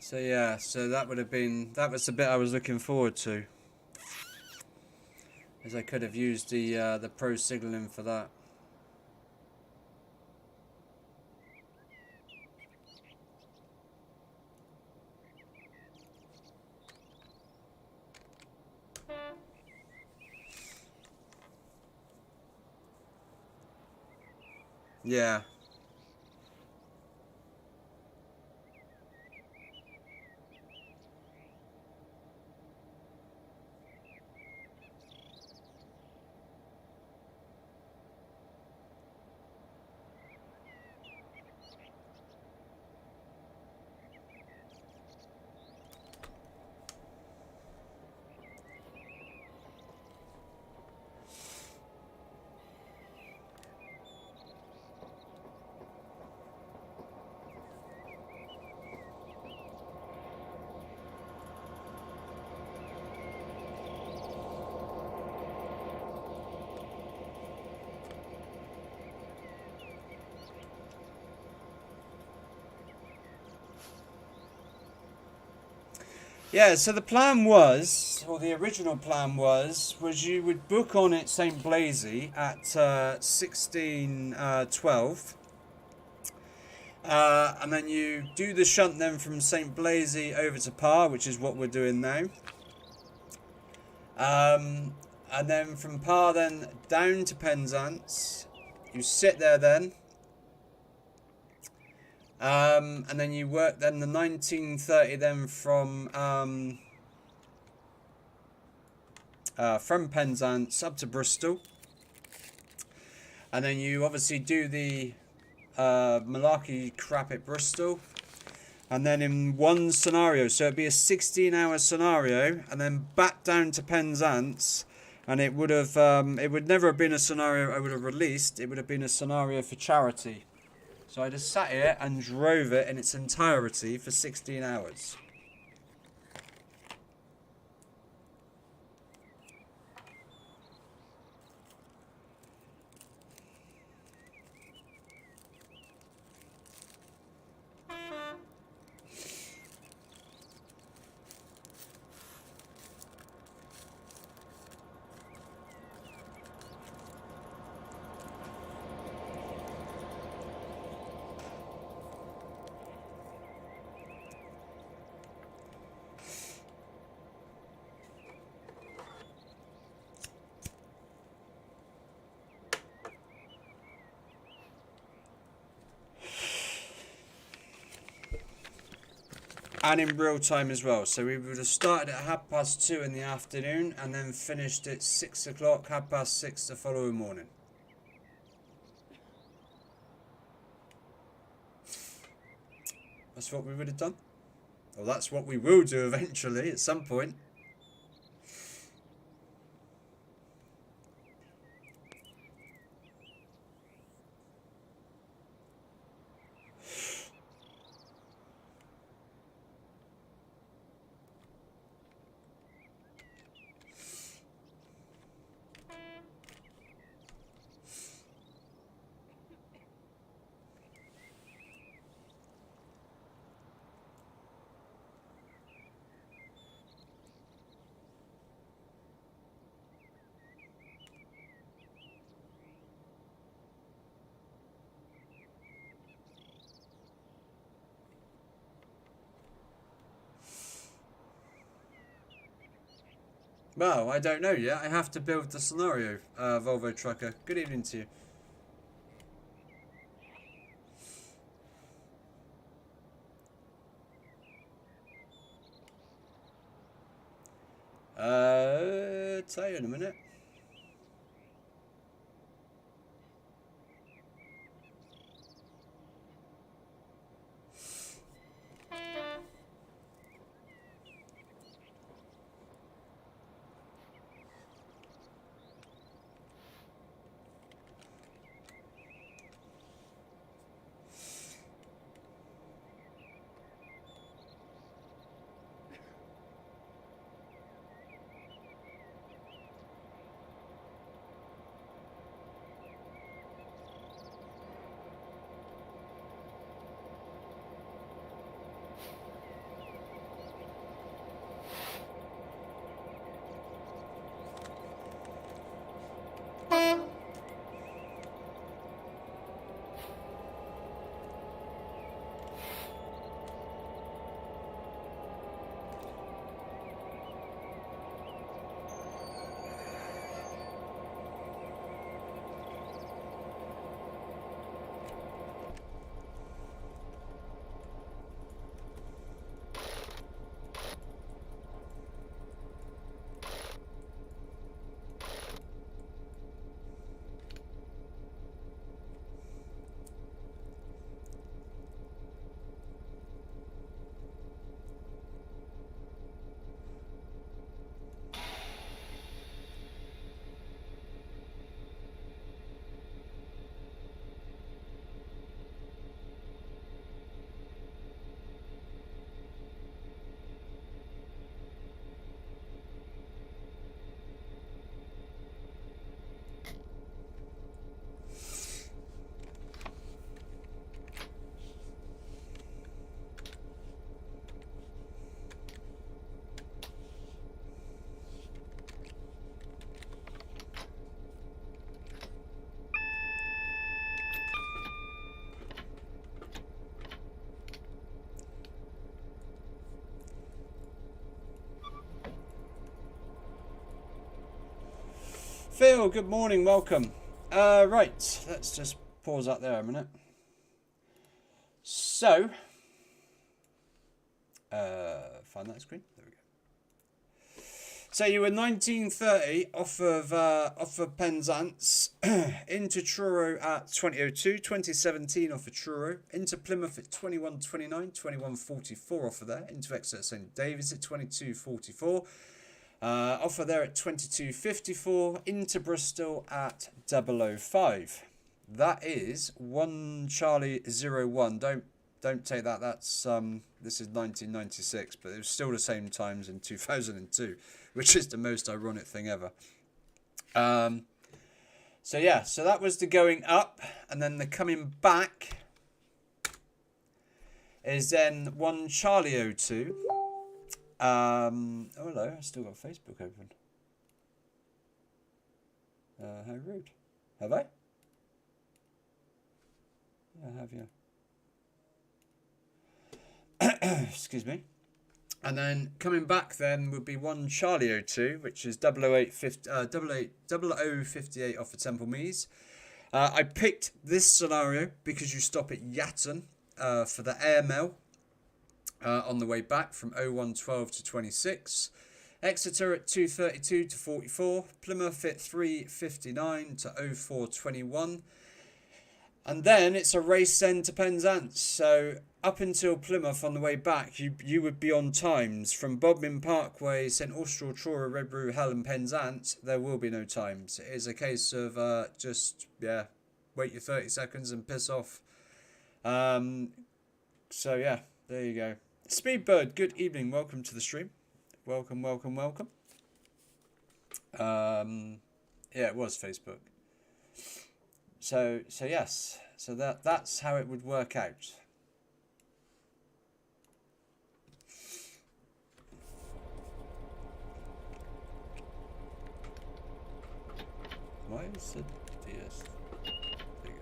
So yeah, so that would have been, that was the bit I was looking forward to, as I could have used the pro signaling for that. Yeah. Yeah, so the plan was, or the original plan was you would book on at St. Blaise at 16:12, and then you do the shunt then from St. Blaise over to Par, which is what we're doing now. And then from Par then down to Penzance. You sit there then. And then you work then the 1930 then from Penzance up to Bristol. And then you obviously do the malarkey crap at Bristol. And then in one scenario, so it'd be a 16-hour scenario, and then back down to Penzance, and it would have, it would never have been a scenario I would have released. It would have been a scenario for charity. So I just sat here and drove it in its entirety for 16 hours. And in real time as well. So we would have started at 2:30 in the afternoon and then finished at 6 o'clock, 6:30 the following morning. That's what we would have done. Well, that's what we will do eventually at some point. Well, I don't know yet. I have to build the scenario, Volvo Trucker. Good evening to you. Tell you in a minute. Phil, good morning, welcome. Right, let's just pause that there a minute. So, find that screen. There we go. So you were 1930 off of Penzance into Truro at 2002, 2017 off of Truro, into Plymouth at 21.29, 21.44 off of there, into Exeter St David's at 22.44. Off of there at 22.54, into Bristol at 005. That is 1 Charlie 01. Don't take that. That's this is 1996, but it was still the same times in 2002, which is the most ironic thing ever. So yeah, so that was the going up, and then the coming back is then 1 Charlie 02. Oh hello, I still got Facebook open. How rude. Have I? Yeah, I have, yeah. Excuse me. And then coming back then would be 1 Charlie 02, which is 0058 off of Temple Meads. I picked this scenario because you stop at Yatton for the airmail on the way back from 0112 to 26. Exeter at 232 to 44. Plymouth at 359 to 0421. And then it's a race then to Penzance. So up until Plymouth on the way back, you would be on times. From Bodmin Parkway, St Austral, Truro, Redbrew, Hell and Penzance, there will be no times. It is a case of just, yeah, wait your 30 seconds and piss off. So yeah, there you go. Speedbird, good evening. Welcome to the stream. Welcome, welcome, welcome. Yeah, it was Facebook. So yes. So that's how it would work out. Why is it DS? There you go.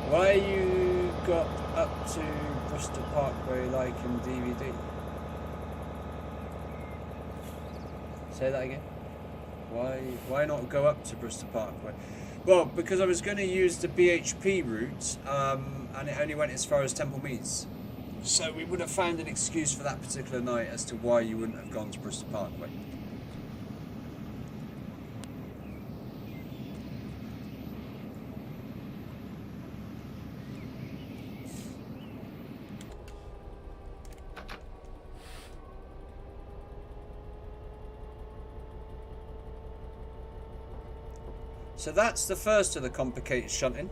Why you got up to Bristol Parkway like in DVD? Say that again. Why not go up to Bristol Parkway? Well, because I was going to use the BHP route, and it only went as far as Temple Meads. So we would have found an excuse for that particular night as to why you wouldn't have gone to Bristol Parkway. So that's the first of the complicated shunting.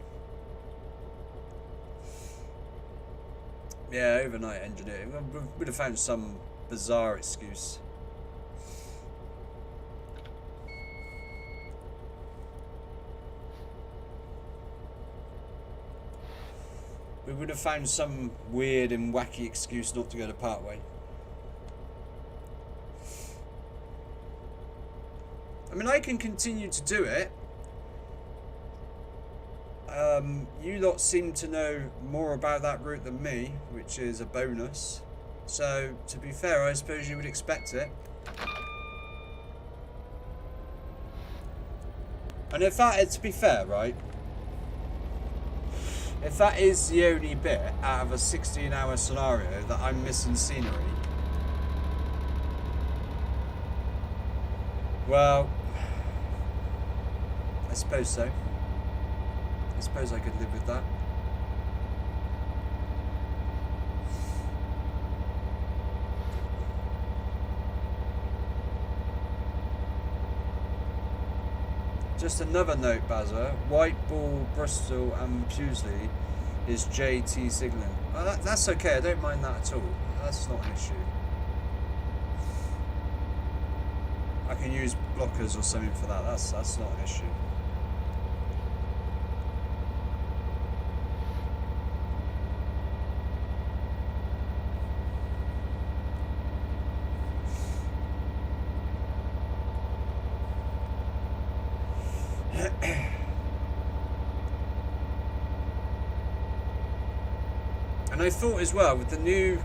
Yeah, overnight engineering. We would have found some bizarre excuse. We would have found some weird and wacky excuse not to go to Parkway. I mean, I can continue to do it. You lot seem to know more about that route than me, which is a bonus. So, to be fair, I suppose you would expect it. And if that, to be fair, right, if that is the only bit out of a 16-hour scenario that I'm missing scenery, well, I suppose so. I suppose I could live with that. Just another note, Bazza. Whiteball, Bristol and Pewsley is JT signalling. Well, that's okay, I don't mind that at all. That's not an issue. I can use blockers or something for that. That's not an issue. And I thought as well, with the new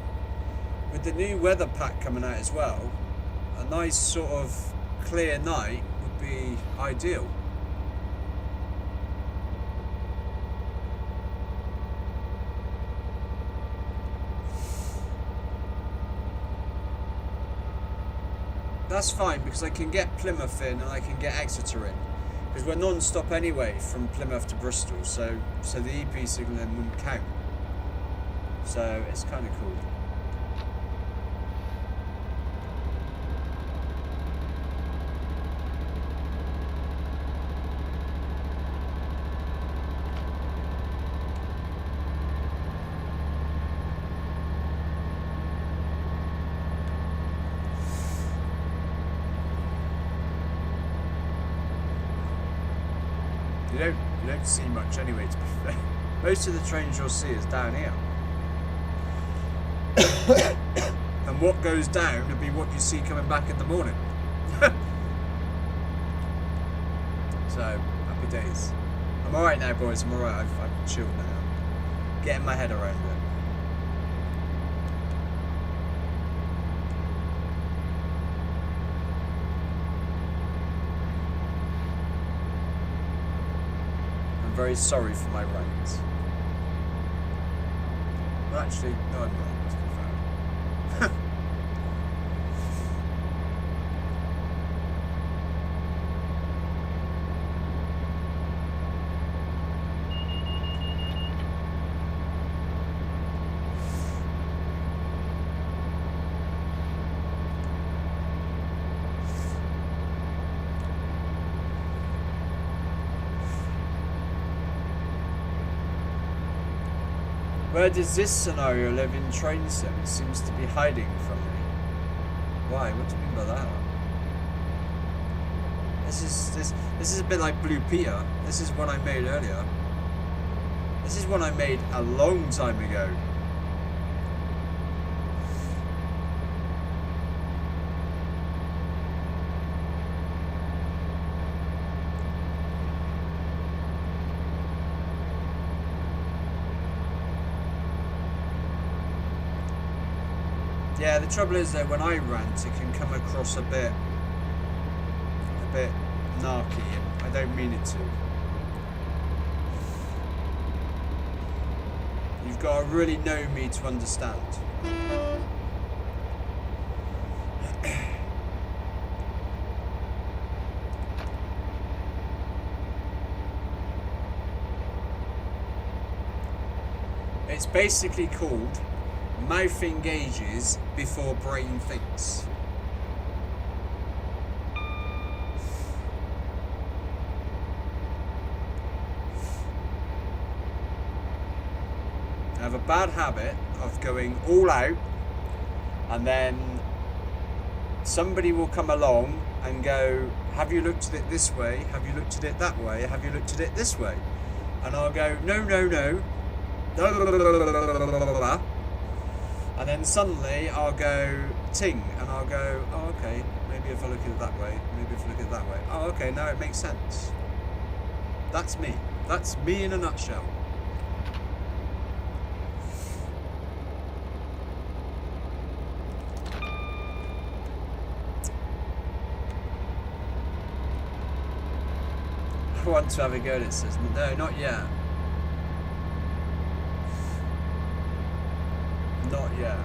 weather pack coming out as well, a nice sort of clear night would be ideal. That's fine, because I can get Plymouth in and I can get Exeter in, because we're non-stop anyway from Plymouth to Bristol, so the EP signalling wouldn't count. So it's kind of cool. You don't see much anyway, to be fair. Most of the trains you'll see is down here. And what goes down will be what you see coming back in the morning. So, happy days. I'm alright now, boys. I'm alright. I've chilled now. Getting my head around it. I'm very sorry for my rants. Well, actually, no, I'm not. Where does this scenario live in Train Sim? It seems to be hiding from me. Why? What do you mean by that? This is a bit like Blue Peter. This is one I made earlier. This is one I made a long time ago. Yeah, the trouble is that when I rant, it can come across a bit narky, and I don't mean it to. You've got to really know me to understand. It's basically called mouth engages before brain thinks. I have a bad habit of going all out, and then somebody will come along and go, have you looked at it this way? Have you looked at it that way? Have you looked at it this way? And I'll go, no. And then suddenly I'll go ting, and I'll go, oh okay, maybe if I look at it that way, maybe if I look at it that way. Oh okay, now it makes sense. That's me. That's me in a nutshell. I want to have a go at it, says, no, not yet. Not yet.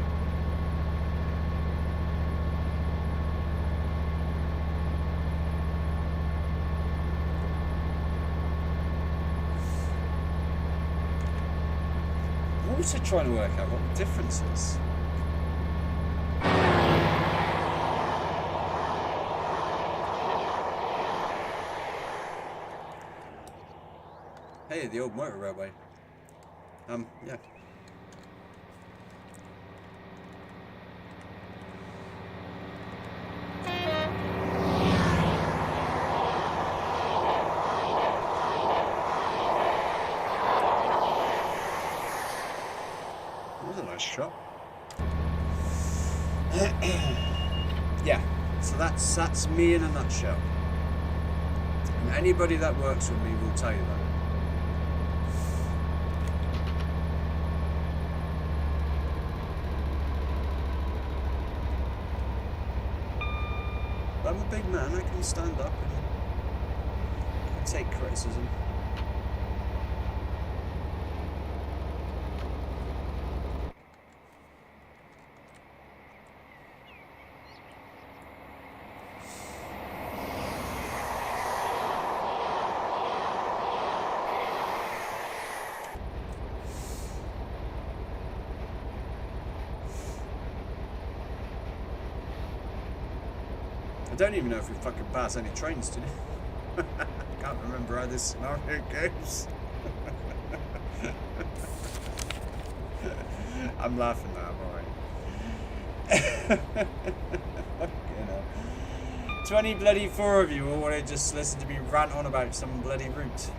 I'm also trying to work out what the difference is. Hey, the old motor railway. Yeah. Shot. Yeah, so that's me in a nutshell. And Anybody that works with me will tell you that. I'm a big man, I can stand up and I can take criticism. I don't even know if we fucking pass any trains today. I can't remember how this scenario goes. I'm laughing now, I'm alright. You know. 20 bloody 4 of you all want to just listen to me rant on about some bloody route.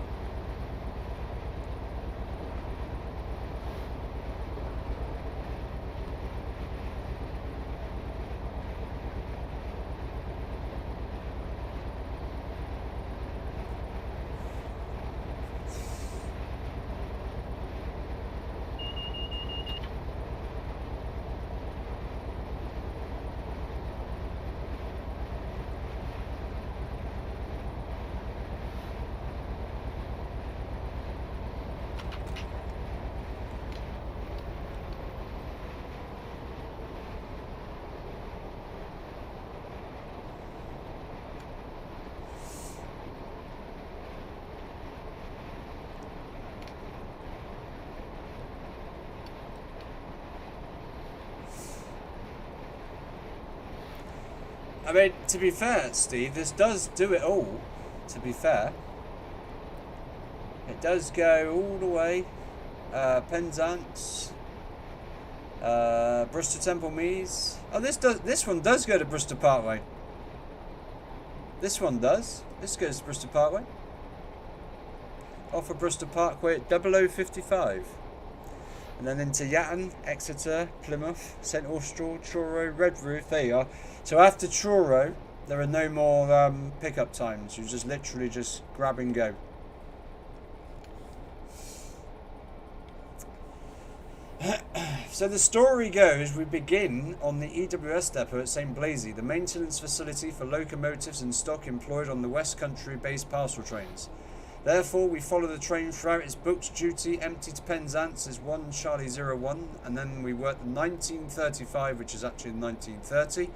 I mean, to be fair, Steve, this does do it all, to be fair. It does go all the way. Penzance. Bristol Temple Meads. Oh, this one does go to Bristol Parkway. This one does. This goes to Bristol Parkway. Off of Bristol Parkway at 0055. And then into Yatton, Exeter, Plymouth, St Austral, Truro, Redruth. There you are. So after Truro, there are no more pickup times. You just literally just grab and go. So the story goes, we begin on the EWS depot at St Blaise, the maintenance facility for locomotives and stock employed on the West Country-based parcel trains. Therefore, we follow the train throughout its booked duty, empty to Penzance as 1 Charlie 01, and then we work the 1935, which is actually 1930,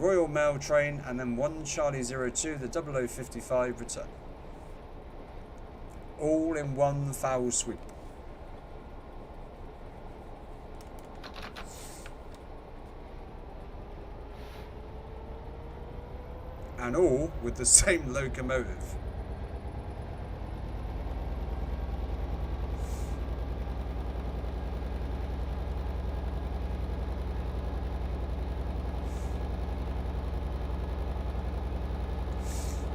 Royal Mail train, and then 1 Charlie 02, the 0055 return. All in one foul sweep. And all with the same locomotive.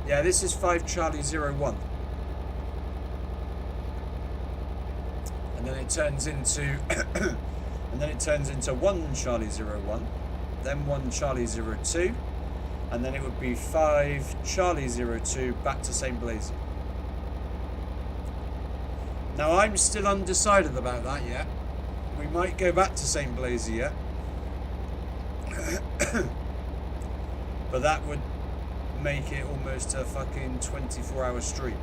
Yeah, this is 5 Charlie 01. And then it turns into and then it turns into 1 Charlie 01, then 1 Charlie 02, and then it would be 5 Charlie 02 back to St Blaise. Now I'm still undecided about that yet. We might go back to St Blaise yet. But that would make it almost a fucking 24-hour stream.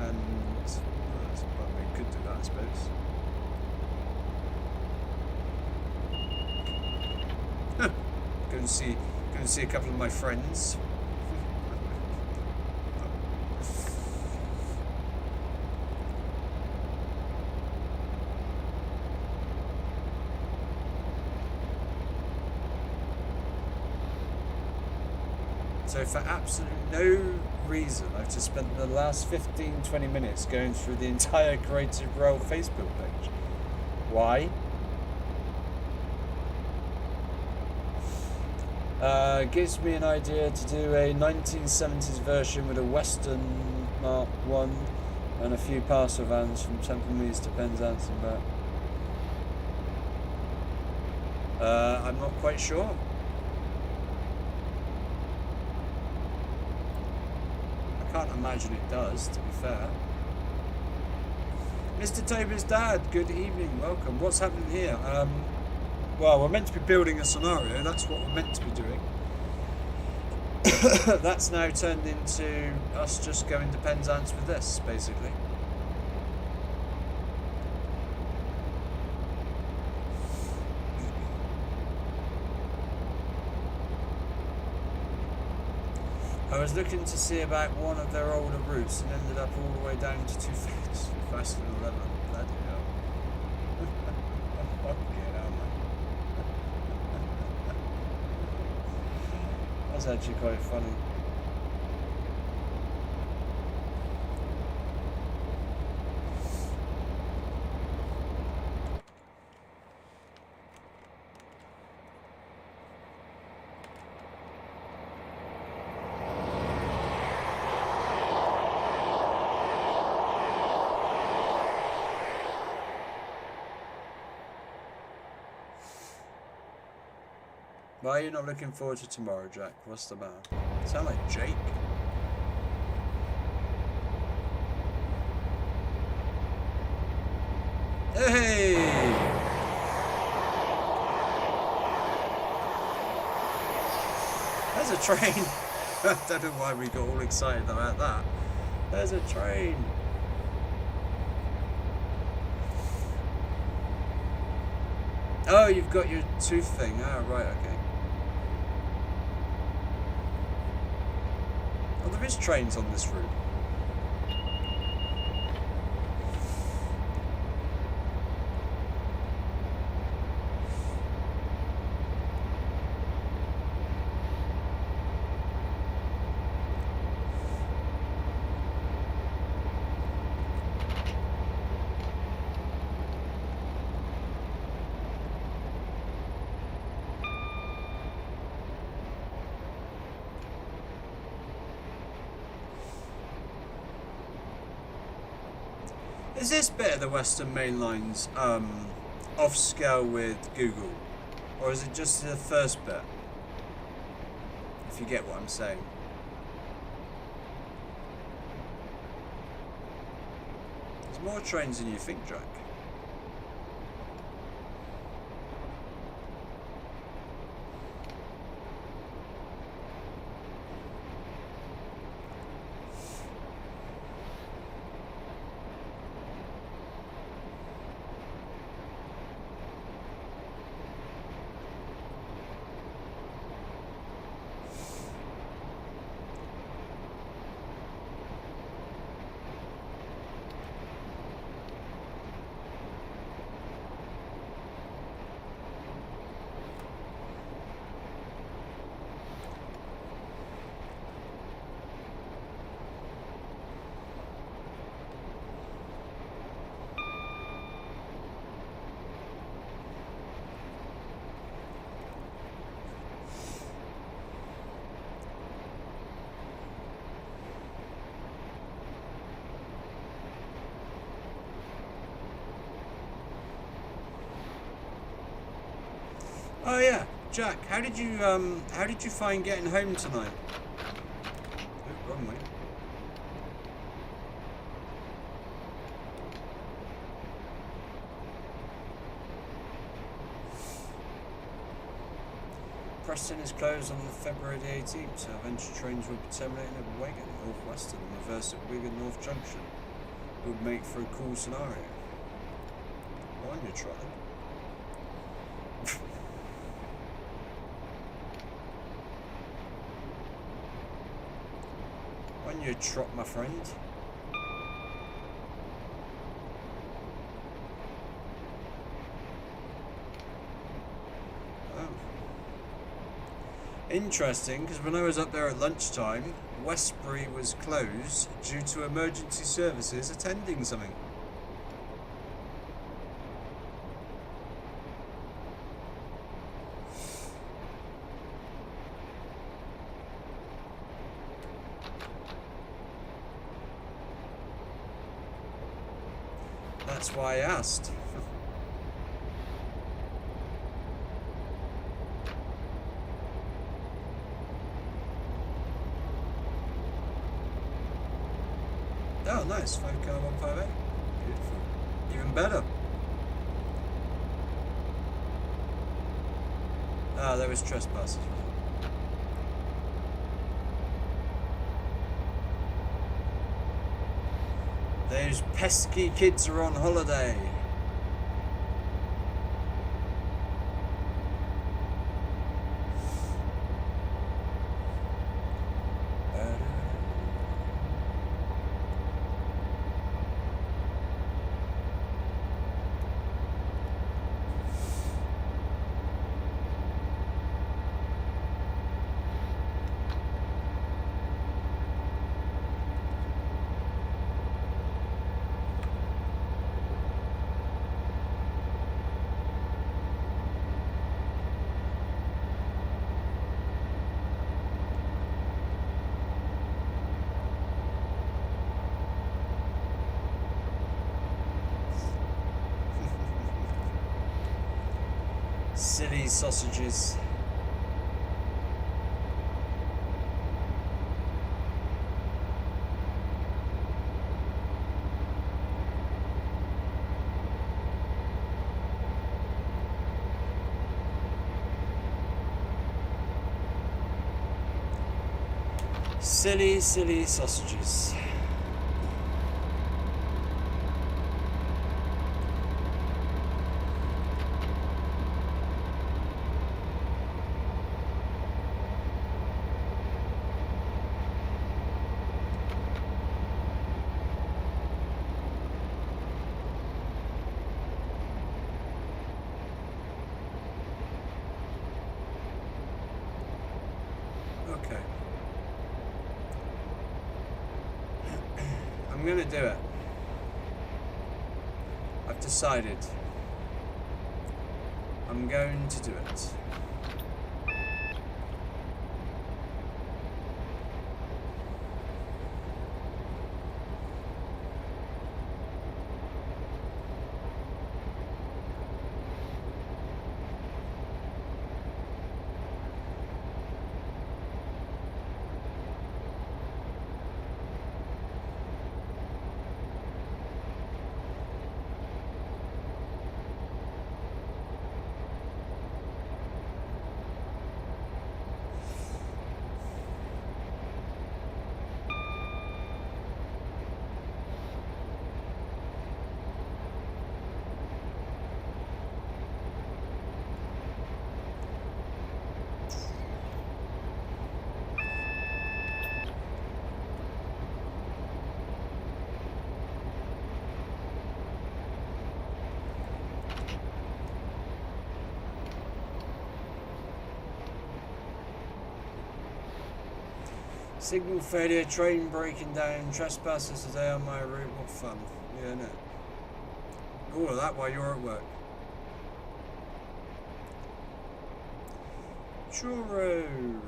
And well, we could do that, I suppose. Go and see a couple of my friends. So for absolutely no reason, I've just spent the last 15-20 minutes going through the entire Creative Rail Facebook page. Why? Gives me an idea to do a 1970s version with a Western Mark 1 and a few parcel vans from Temple Meads to Penzance and back. I'm not quite sure. Can't imagine it does, to be fair. Mr. Toby's dad, good evening, welcome. What's happening here? Well, we're meant to be building a scenario. That's what we're meant to be doing. That's now turned into us just going to Penzance with this, basically. I was looking to see about one of their older routes and ended up all the way down to 2 faster than 11. Bloody hell. Fucking hell, man. That's actually quite funny. Why are you not looking forward to tomorrow, Jack? What's the matter? You sound like Jake. Hey! There's a train. I don't know why we got all excited about that. There's a train. Oh, you've got your tooth thing. Oh, right, okay. Oh, there is trains on this route. Is this bit of the Western Main Line's off scale with Google? Or is it just the first bit? If you get what I'm saying. There's more trains than you think, Jack. Oh yeah, Jack. How did you find getting home tonight? Oh, wrong way. Preston is closed on February the 18th, so eventual trains will be terminating at Wigan, North Western, and reverse at Wigan North Junction. Would make for a cool scenario. Why don't you try? On your trot, my friend. Oh. Interesting, because when I was up there at lunchtime, Westbury was closed due to emergency services attending something. That's why I asked. Oh, nice. 5car 158. Beautiful. Even better. Ah, there was trespassers. Those pesky kids are on holiday. Silly sausages. Silly, silly sausages. Okay. I'm gonna do it. I've decided. I'm going to do it. Signal failure, train breaking down, trespassers today on my route. What fun. Yeah, innit? All of that while you're at work. Churro.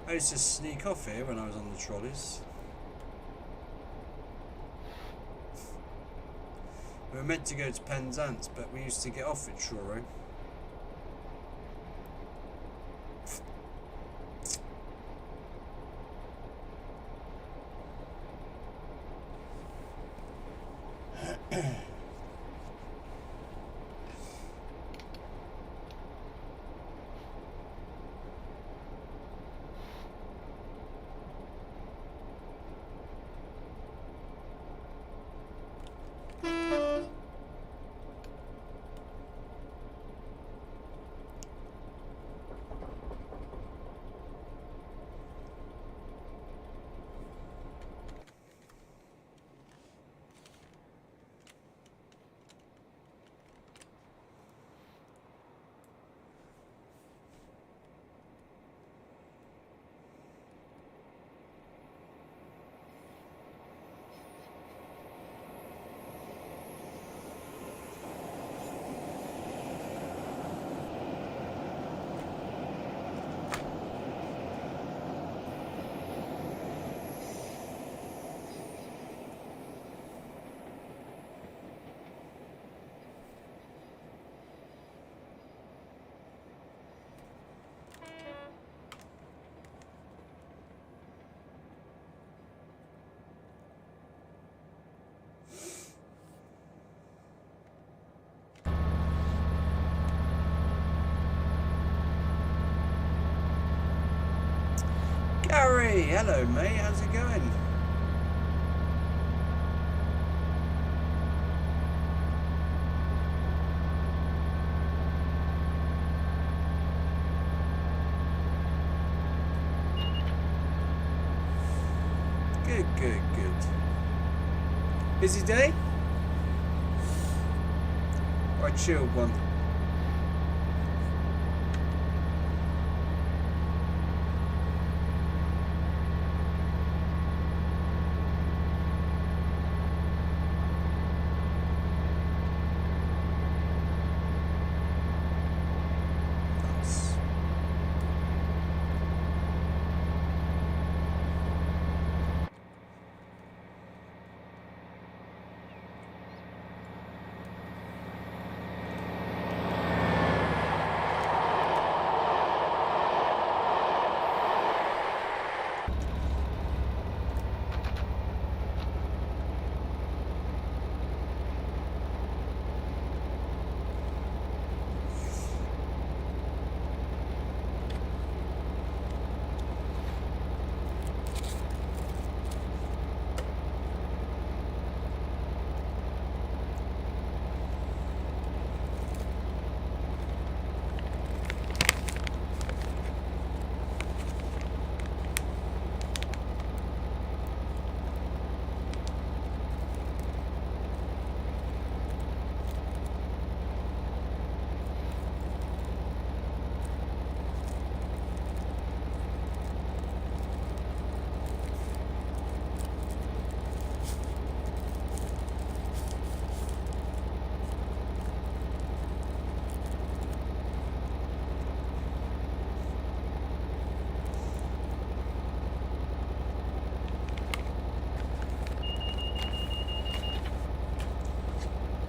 I used to sneak off here when I was on the trolleys. We were meant to go to Penzance, but we used to get off at Truro. Gary, hello mate, how's it going? Good, good, good. Busy day? Or a chilled one?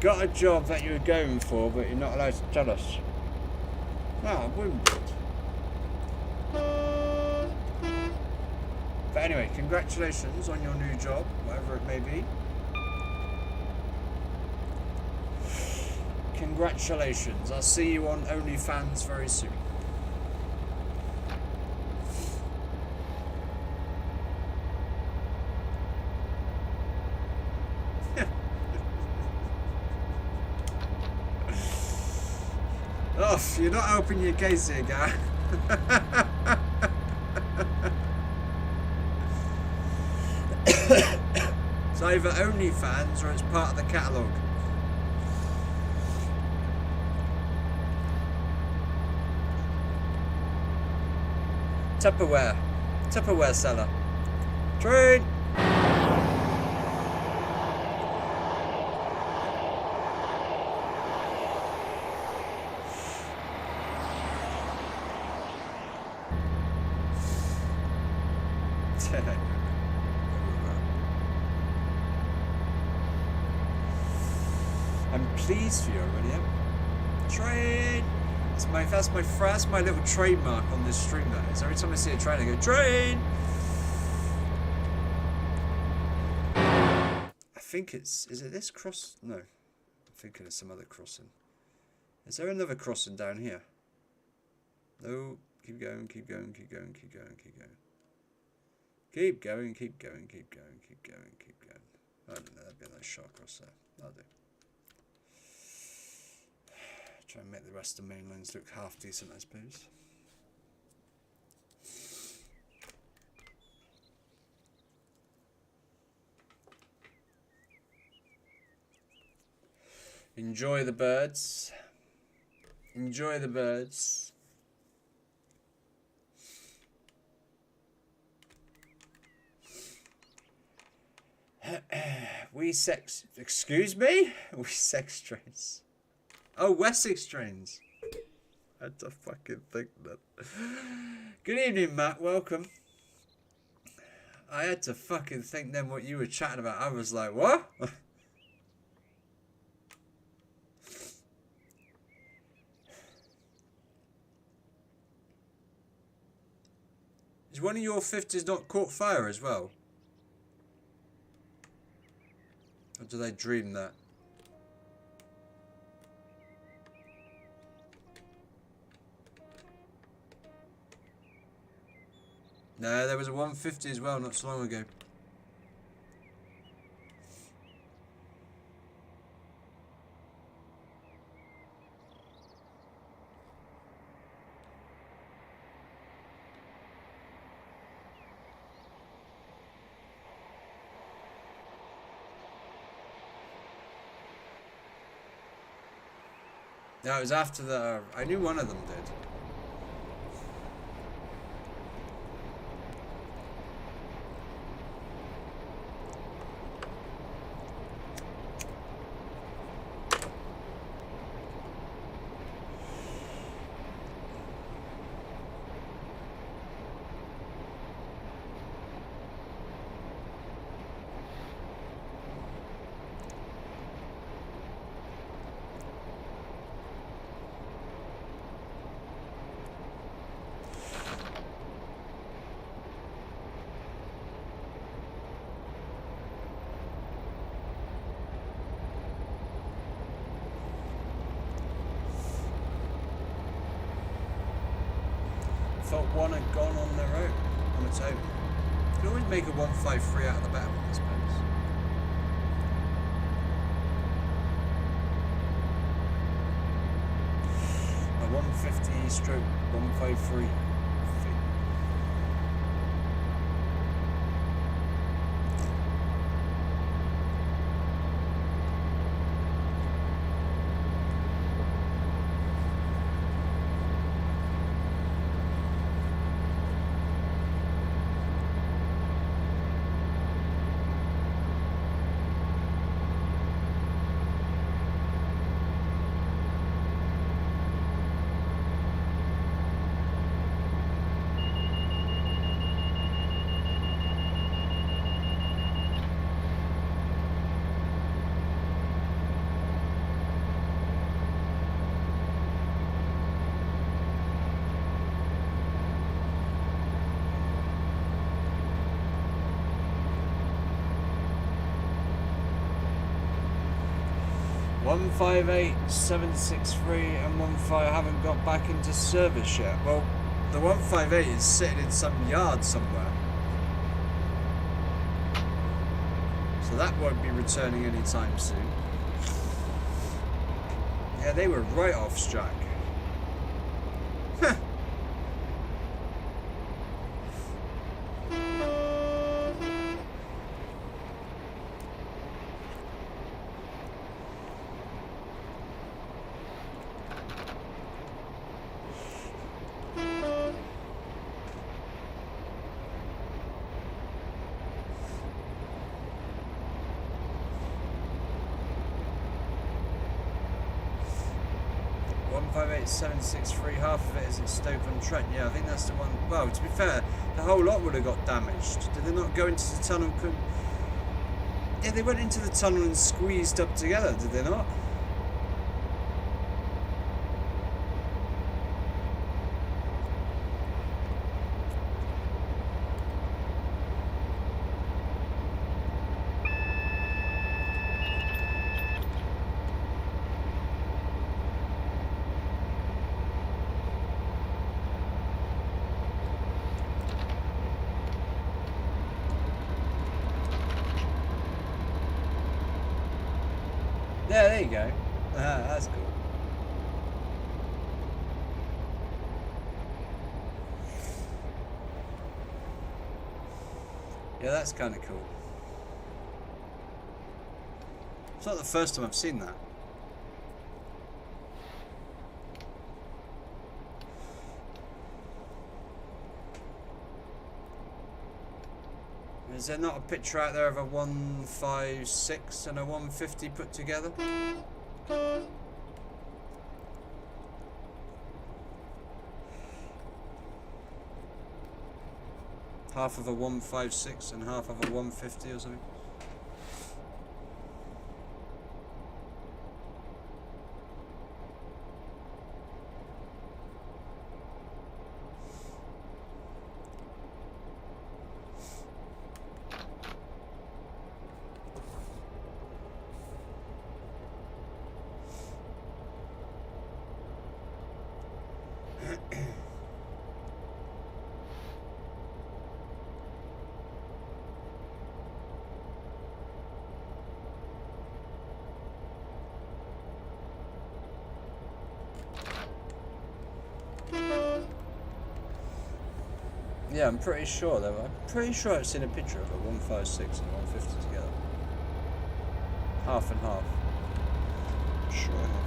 Got a job that you were going for, but you're not allowed to tell us. No, I wouldn't. But anyway, congratulations on your new job, whatever it may be. Congratulations. I'll see you on OnlyFans very soon. Oh, you're not helping your case here, guy. It's either OnlyFans or it's part of the catalogue. Tupperware seller. Train! I'm pleased for you already, yeah? Train! That's my little trademark on this stream, that is. Every time I see a train, I go, train! I think is it this cross? No. I'm thinking of some other crossing. Is there another crossing down here? No. Keep going, keep going, keep going, keep going, keep going. Keep going, keep going, keep going, keep going, keep going. I don't know, that'd be a nice shot across there. That'll do. Try and make the rest of the main lines look half decent, I suppose. Enjoy the birds. Enjoy the birds. Excuse me? We sex trains. Oh, Wessex trains. I had to fucking think that. Good evening, Matt. Welcome. I had to fucking think then what you were chatting about. I was like, what? Is one of your 50s not caught fire as well? Or do they dream that? No, there was a 150 as well not so long ago. No, it was after the... I knew one of them did. Thought one had gone on their own, on its own. You can always make a 153 out of the better one, I suppose. A 150 stroke 153. 158763 and 15 haven't got back into service yet. Well, the 158 is sitting in some yard somewhere, so that won't be returning anytime soon. Yeah, they were write-offs, Jack. Huh. 763, half of it is at Stoke-on-Trent. Yeah, I think that's the one. Well, to be fair, the whole lot would have got damaged. Did they not go into the tunnel? Yeah, they went into the tunnel and squeezed up together, did they not? Yeah, there you go. That's cool. Yeah, that's kind of cool. It's not the first time I've seen that. Is there not a picture out there of a 156 and a 150 put together? Half of a 156 and half of a 150 or something? Yeah, I'm pretty sure though. I'm pretty sure I've seen a picture of a 156 and a 150 together. Half and half. Sure enough.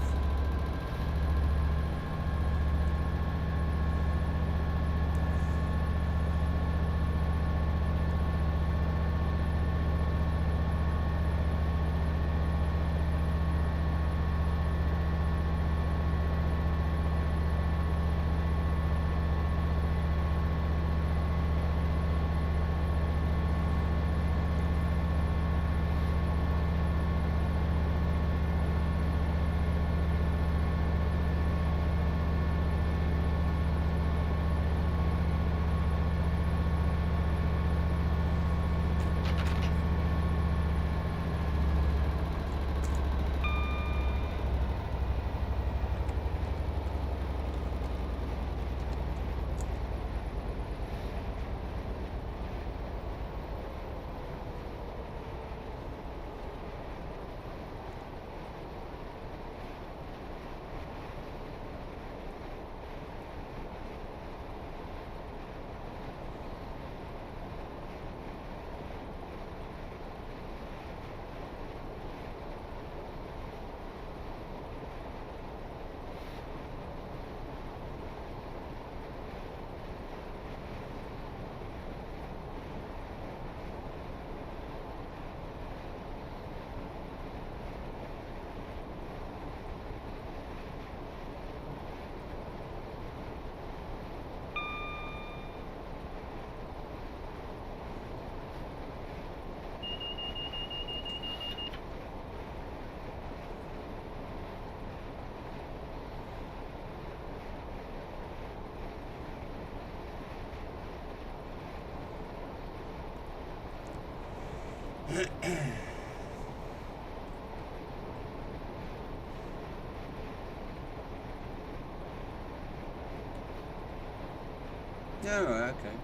Yeah, right, okay.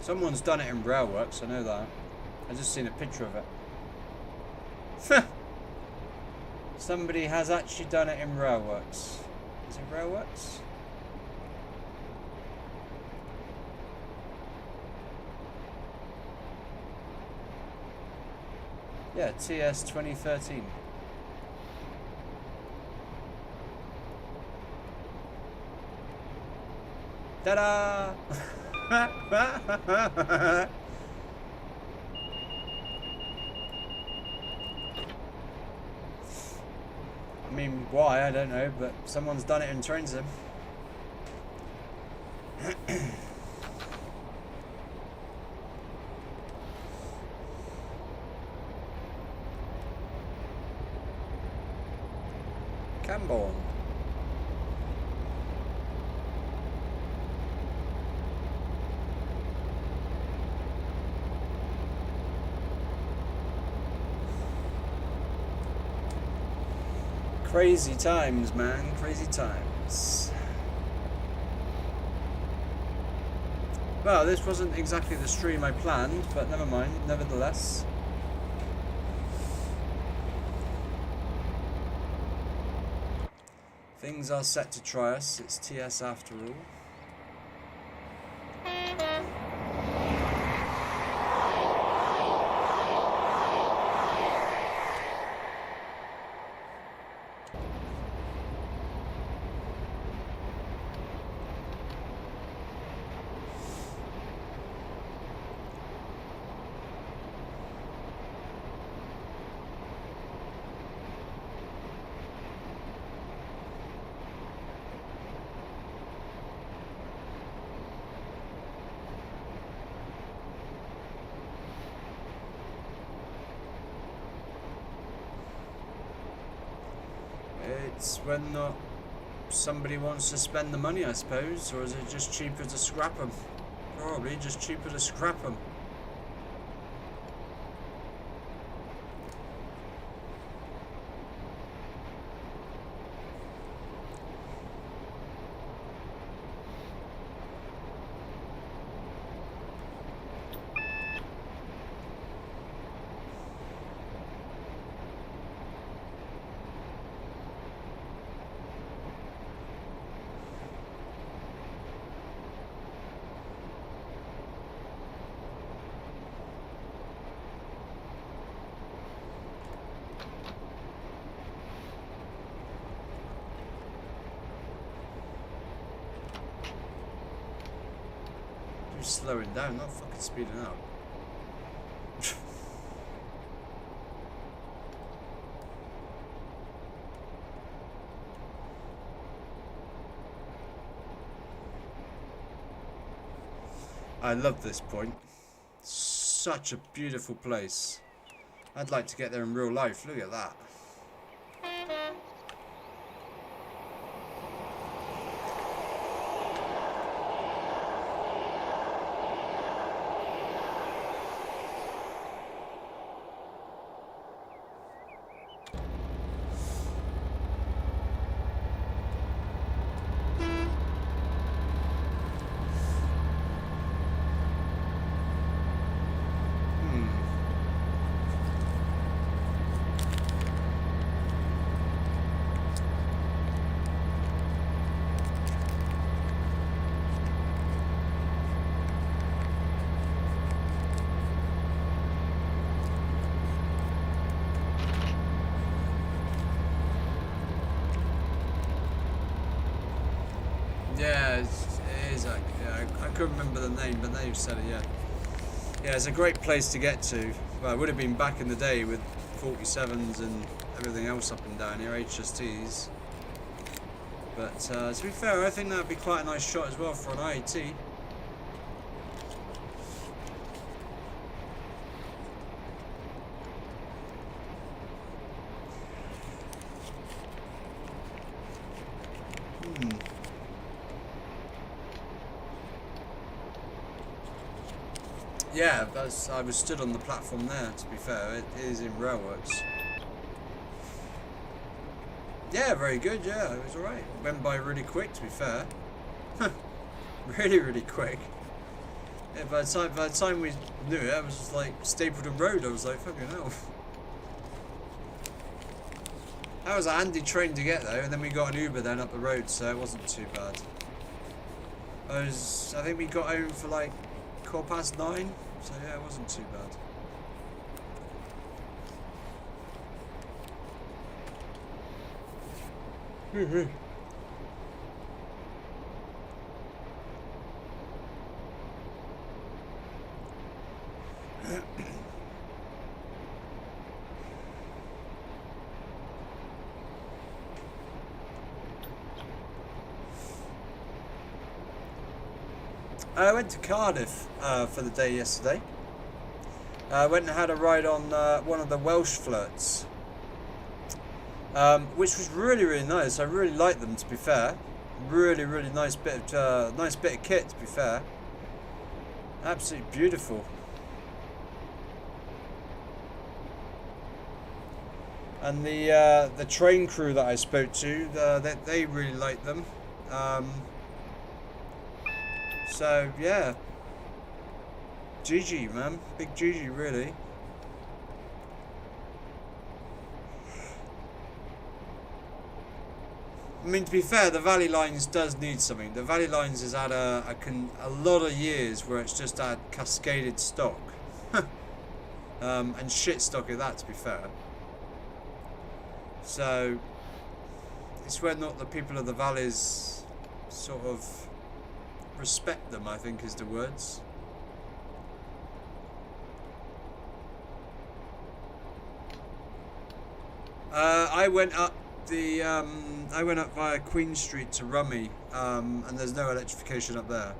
Someone's done it in Railworks, I know that. I just seen a picture of it. Somebody has actually done it in Railworks. Is it Railworks? Yeah, TS 2013. Ta-da! I mean, why? I don't know, but someone's done it in Train Sim. Camborne. Crazy times, man. Crazy times. Well, this wasn't exactly the stream I planned, but never mind, nevertheless. Things are set to try us. It's TS after all. It's when not somebody wants to spend the money, I suppose, or is it just cheaper to scrap them? Probably just cheaper to scrap them. You're slowing down, not fucking speeding up. I love this point. Such a beautiful place. I'd like to get there in real life. Look at that. Yeah, it is. I couldn't remember the name, but now you've said it, yeah. Yeah, it's a great place to get to. Well, it would have been back in the day with 47s and everything else up and down here, HSTs. But to be fair, I think that would be quite a nice shot as well for an IAT. Yeah, I was stood on the platform there, to be fair. It is in Railworks. Yeah, very good, yeah, it was alright. Went by really quick, to be fair. Really, really quick. Yeah, by the time we knew it, I was just like Stapleton Road. I was like, fucking hell. That was a handy train to get though, and then we got an Uber then up the road, so it wasn't too bad. I think we got home for like 9:15, so yeah, it wasn't too bad. I went to Cardiff for the day yesterday. I went and had a ride on one of the Welsh flirts, which was really, really nice. I really liked them, to be fair. Really, really nice bit of kit, to be fair. Absolutely beautiful. And the train crew that I spoke to, they really liked them. So yeah, GG man, big GG really. I mean, to be fair, the Valley Lines does need something. The Valley Lines has had a lot of years where it's just had cascaded stock, and shit stock at that, to be fair. So it's whether or not the people of the valleys sort of respect them, I think is the words. I went up via Queen Street to Rummy, and there's no electrification up there.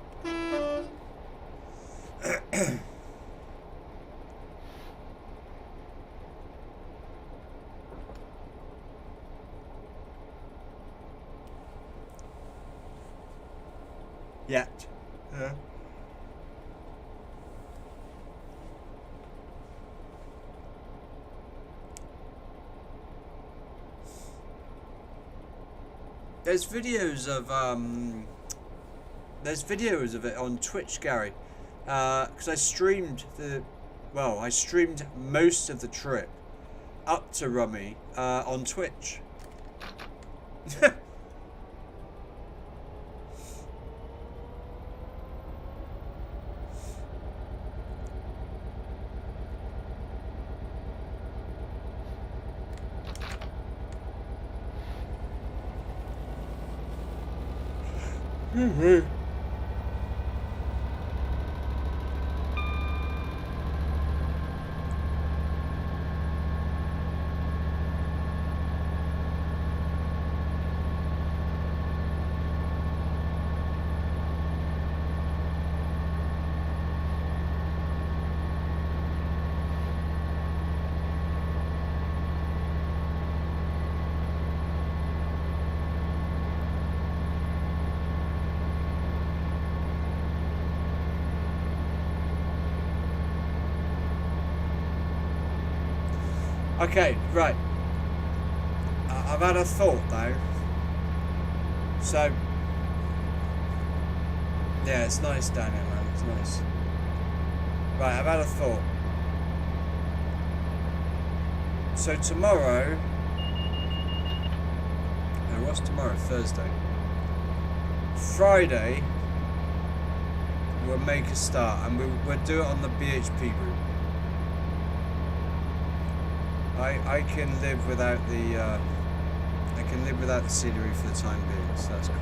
Yet. Yeah. There's videos of it on Twitch, Gary, because I streamed most of the trip up to Rummy on Twitch. Okay, right. I've had a thought though. So, yeah, it's nice down here, man. It's nice. Right, I've had a thought. So tomorrow, no, what's tomorrow? Thursday. Friday, we'll make a start, and we'll do it on the BHP route. I can live without the scenery for the time being, so that's cool.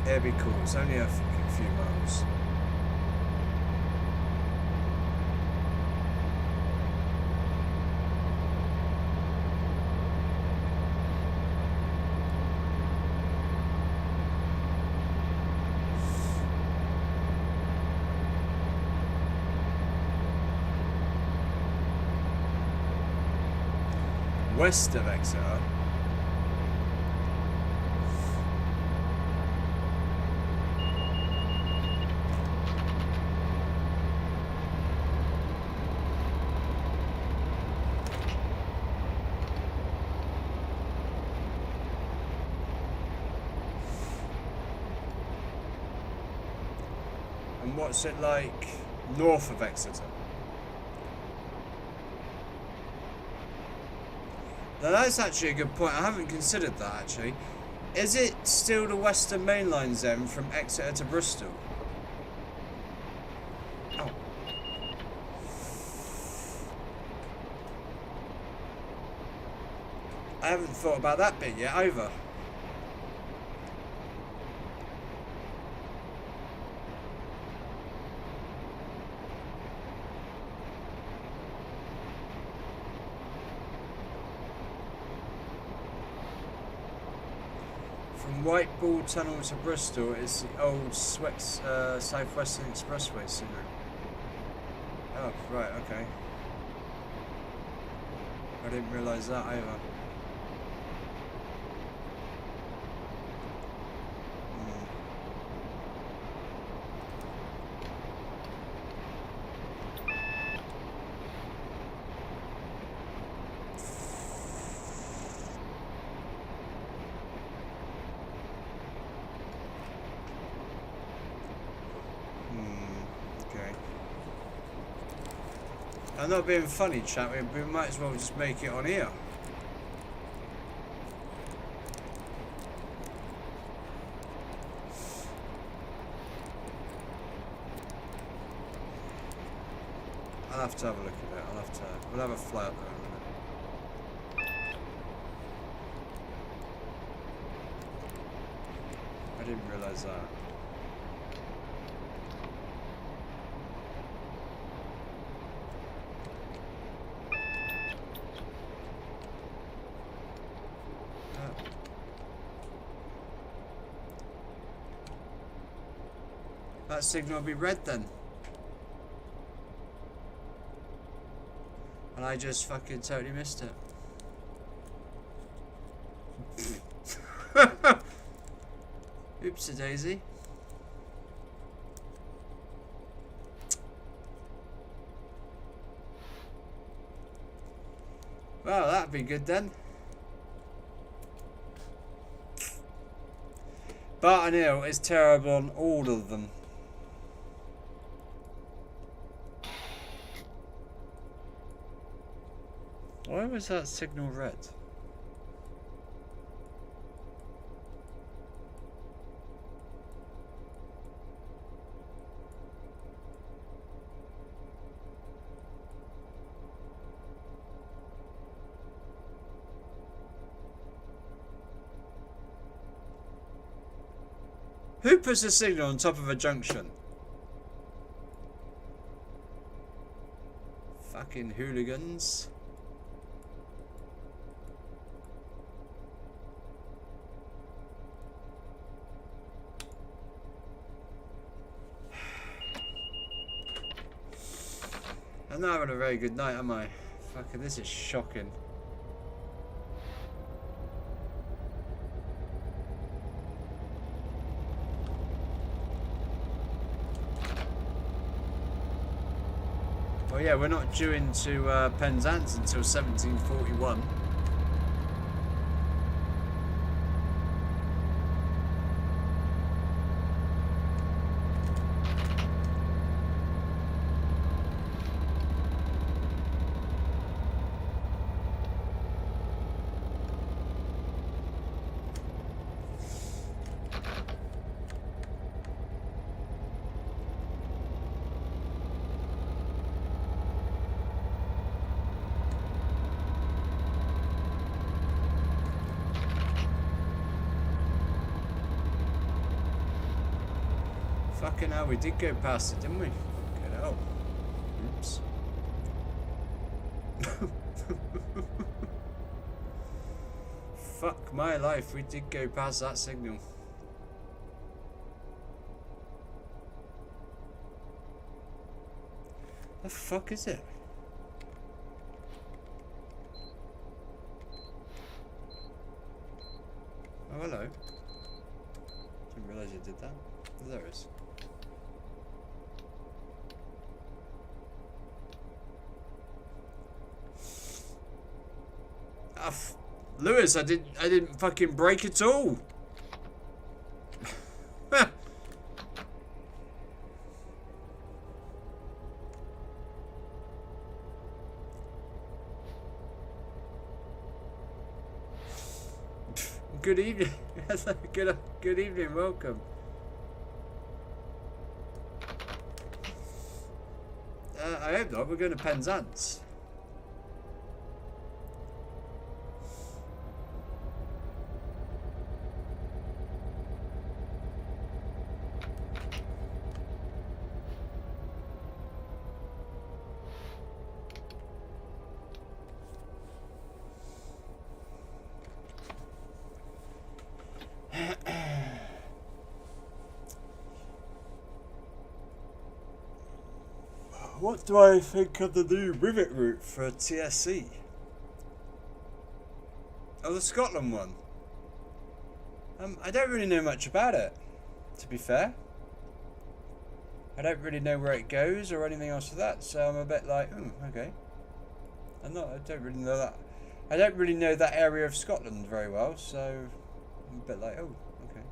It'd be cool. It's only a fucking few miles. West of Exeter. And what's it like north of Exeter? Now that's actually a good point. I haven't considered that actually. Is it still the Western Main Line then from Exeter to Bristol? Oh. I haven't thought about that bit yet either. Whiteball Tunnel to Bristol is the old South Western Expressway signal. Oh, right, okay. I didn't realise that either. I'm not being funny, chat. We might as well just make it on here. I'll have to have a look at it. We'll have a fly up there in a minute. I didn't realise that. That signal will be red then. And I just fucking totally missed it. Oopsie daisy. Well, that'd be good then. Barton Hill is terrible on all of them. Why was that signal red? Who puts a signal on top of a junction? Fucking hooligans. I'm not having a very good night, am I? Fucking, this is shocking. yeah, we're not due into Penzance until 1741. Fucking hell, we did go past it, didn't we? Fucking hell. Oops. Fuck my life, we did go past that signal. The fuck is it? Oh, hello. Didn't realise it did that. Oh, there it is. Lewis, I didn't fucking break at all. Good evening. Good evening. Welcome. I hope not. We're going to Penzance. What do I think of the new rivet route for TSC? Oh, the Scotland one. I don't really know much about it, to be fair. I don't really know where it goes or anything else for that, so I'm a bit like, okay. I don't really know that. I don't really know that area of Scotland very well, so I'm a bit like, oh, okay.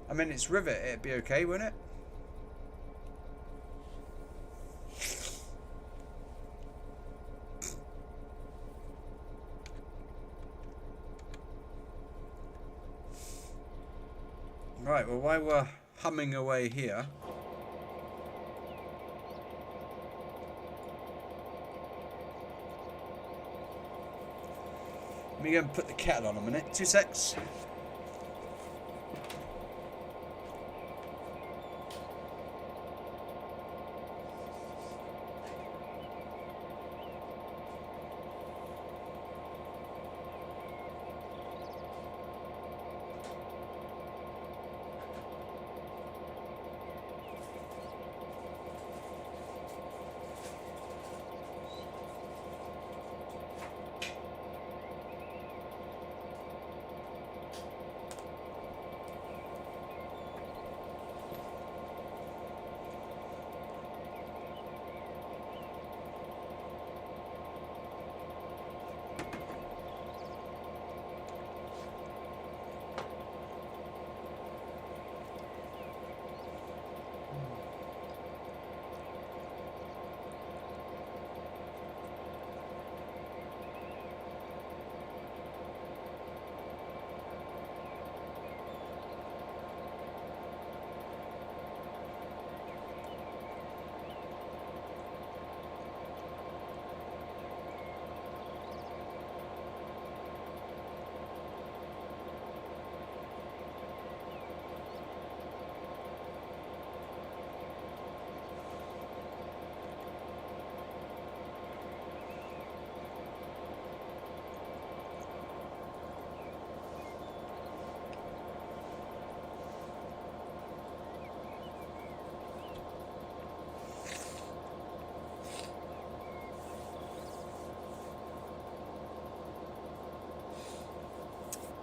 I mean, it's rivet, it'd be okay, wouldn't it? Right, well, while we're humming away here, let me go and put the kettle on a minute. 2 secs.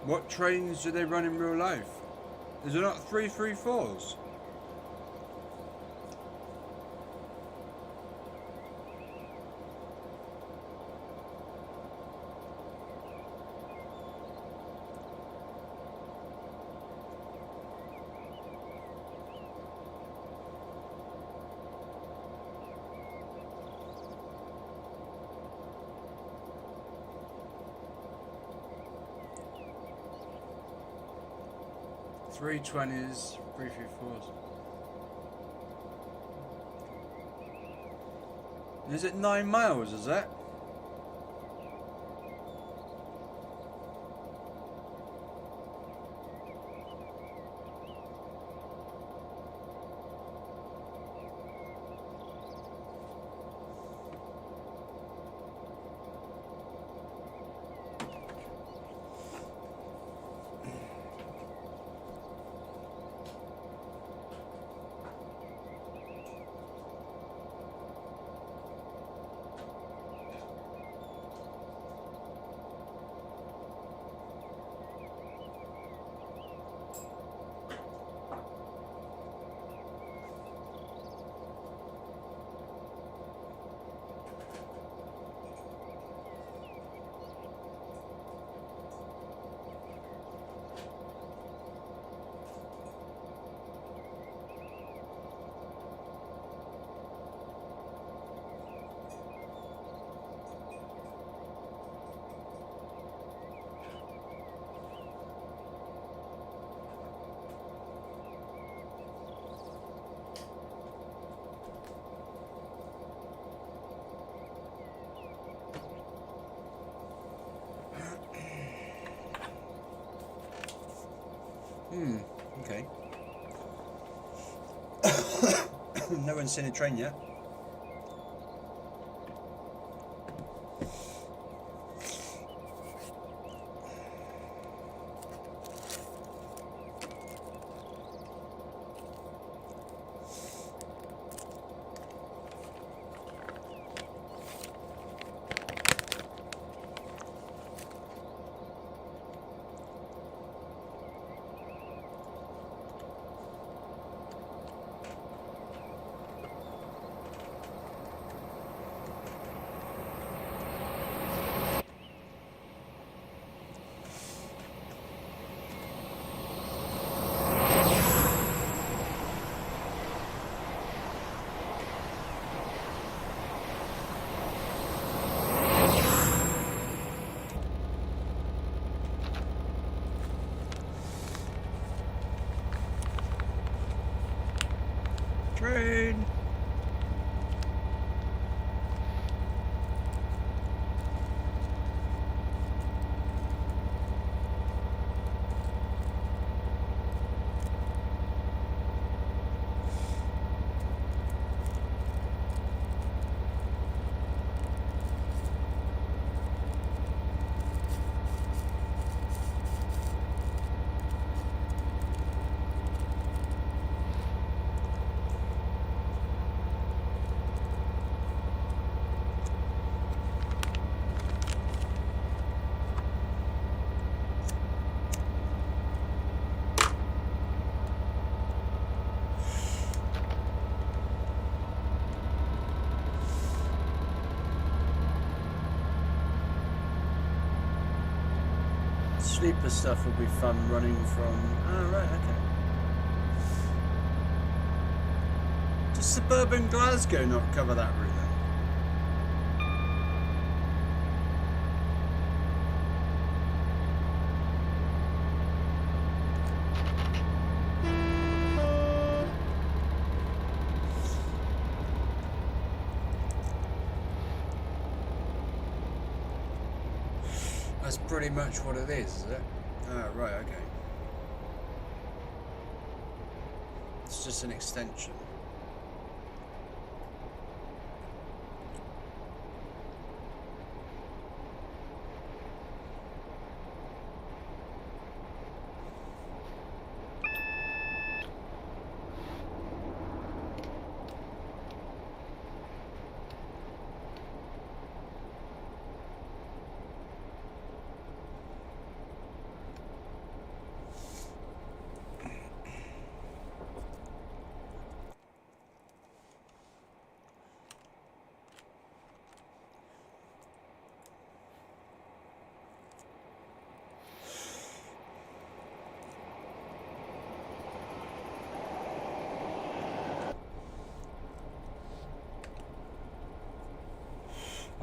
What trains do they run in real life? Is there not 334s? Three 20s, 334s. Is it 9 miles, is it? Okay. No one's seen a train yet. Train! Sleeper stuff will be fun running from... Oh, right, okay. Does suburban Glasgow not cover that route then? That's pretty much what it is it? Oh, right, okay. It's just an extension.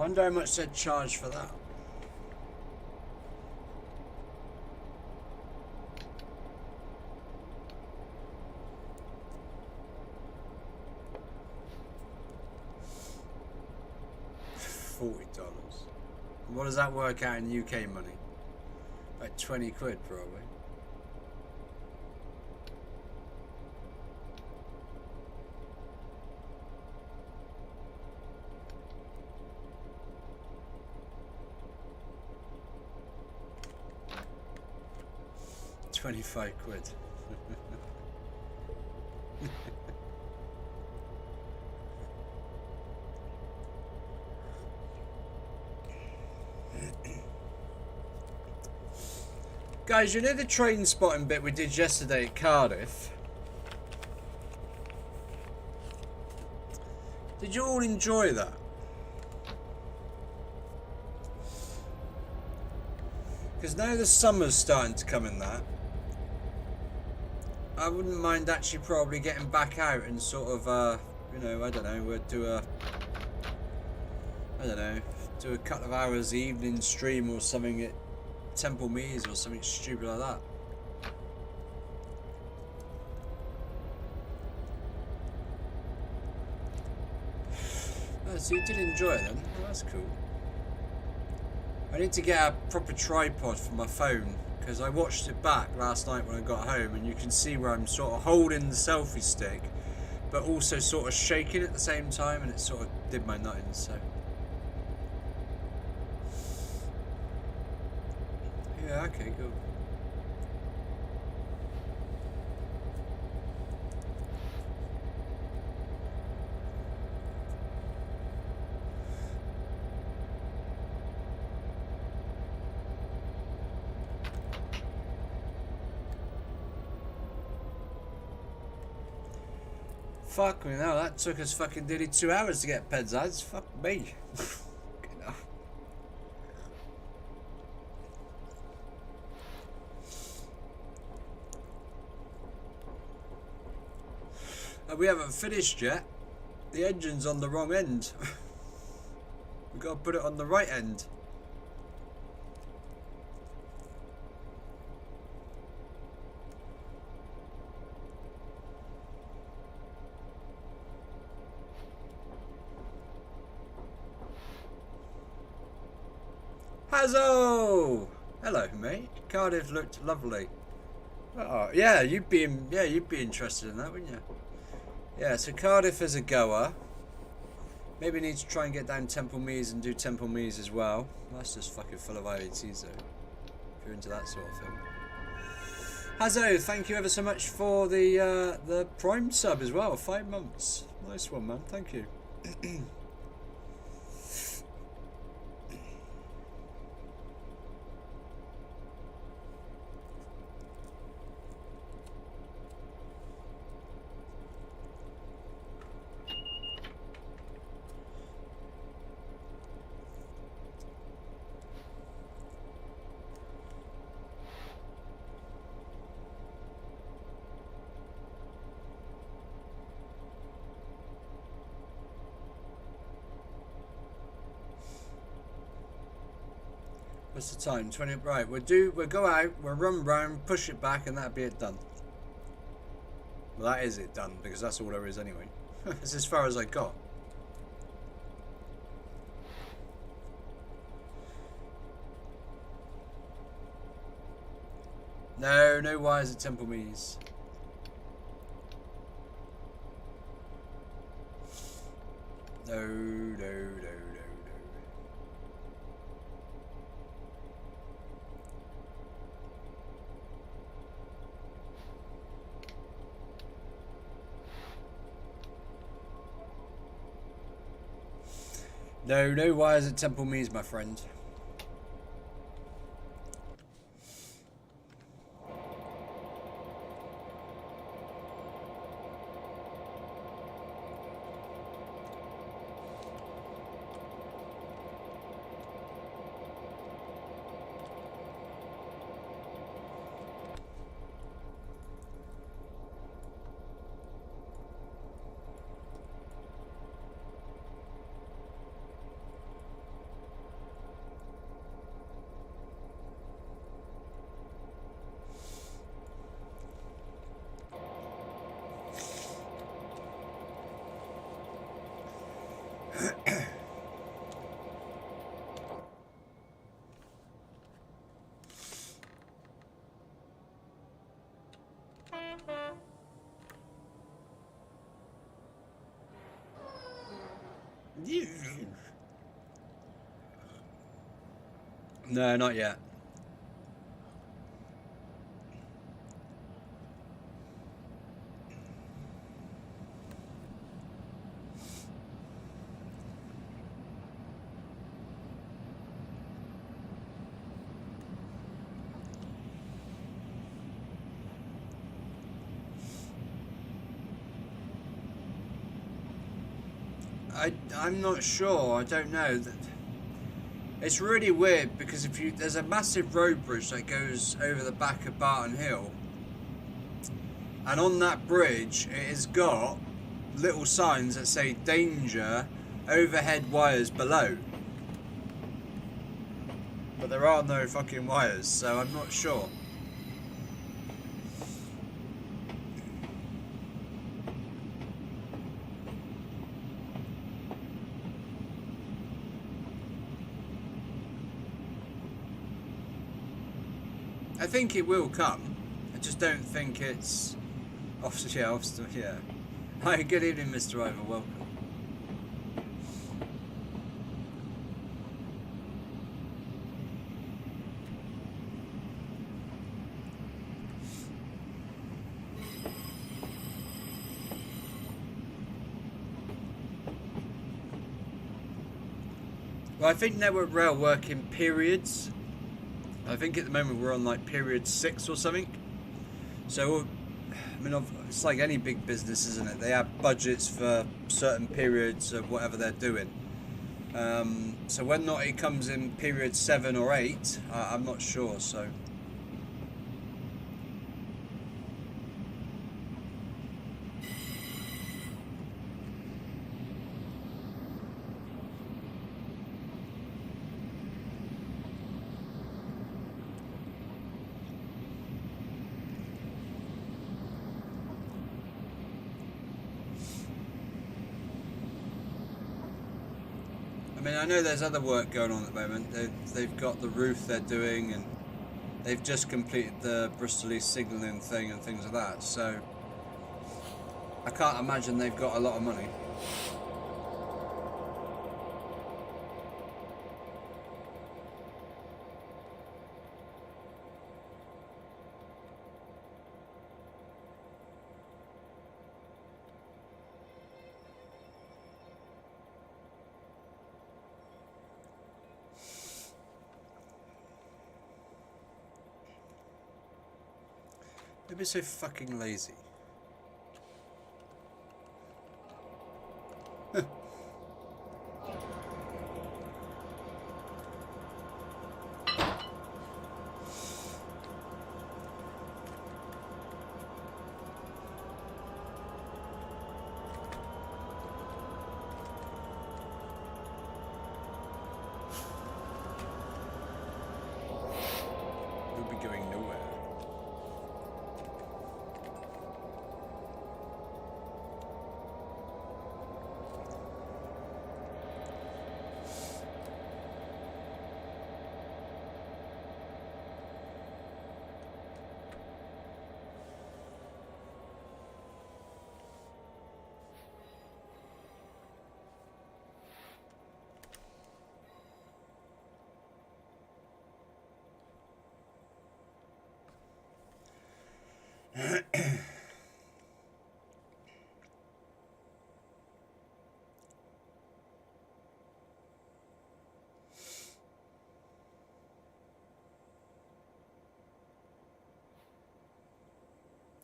wonder how much they'd charge for that. $40. What does that work out in UK money? Like 20 quid probably. £25. Guys, you know the train spotting bit we did yesterday at Cardiff? Did you all enjoy that? Because now the summer's starting to come in that, I wouldn't mind actually probably getting back out and sort of, you know, I don't know, we'd do a couple of hours evening stream or something at Temple Meads or something stupid like that. Oh, so you did enjoy it then? Oh, that's cool. I need to get a proper tripod for my phone because I watched it back last night when I got home, and you can see where I'm sort of holding the selfie stick but also sort of shaking at the same time, and it sort of did my nutting, so yeah, okay, cool. Fuck me now, that took us fucking nearly 2 hours to get Peds ads. Fuck me. And we haven't finished yet. The engine's on the wrong end. We've got to put it on the right end. Hazzo! Hello, mate. Cardiff looked lovely. Oh, yeah, you'd be interested in that, wouldn't you? Yeah, so Cardiff is a goer. Maybe need to try and get down Temple Meads and do Temple Meads as well. That's just fucking full of IATs though, if you're into that sort of thing. Hazzo, thank you ever so much for the Prime sub as well. 5 months. Nice one, man. Thank you. What's the time? 20. Right, we'll go out, we'll run round, push it back, and that'll be it done. Well, that is it done, because that's all there is anyway. It's as far as I got. No wires at Temple Meads. No. No wires at Temple Meads, my friend. No, not yet. I'm not sure. I don't know. It's really weird because there's a massive road bridge that goes over the back of Barton Hill, and on that bridge it has got little signs that say danger, overhead wires below. But there are no fucking wires, so I'm not sure. I think it will come. I just don't think it's... Officer, yeah. Hi, good evening, Mr. Ivor, welcome. Well, I think Network Rail work in periods. I think at the moment we're on like period 6 or something. So, I mean, it's like any big business, isn't it? They have budgets for certain periods of whatever they're doing. So when not it comes in period 7 or 8, I'm not sure. So. I mean, I know there's other work going on at the moment. They've got the roof they're doing, and they've just completed the Bristol East signalling thing and things like that. So I can't imagine they've got a lot of money. They'd be so fucking lazy. We'll be going nowhere.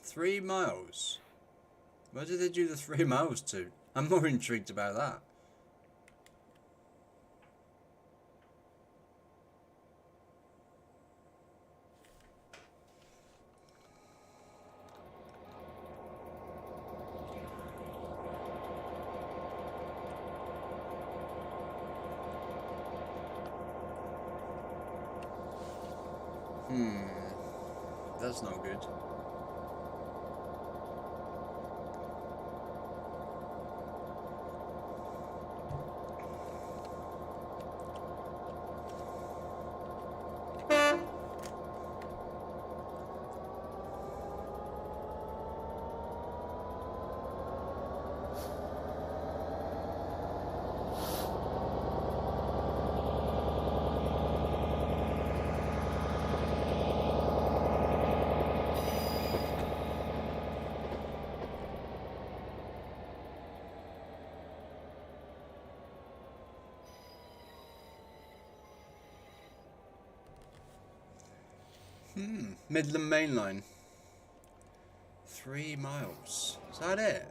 Three miles? Where did they do the 3 miles to? I'm more intrigued about that. That's not good. Midland Main Line. 3 miles. Is that it?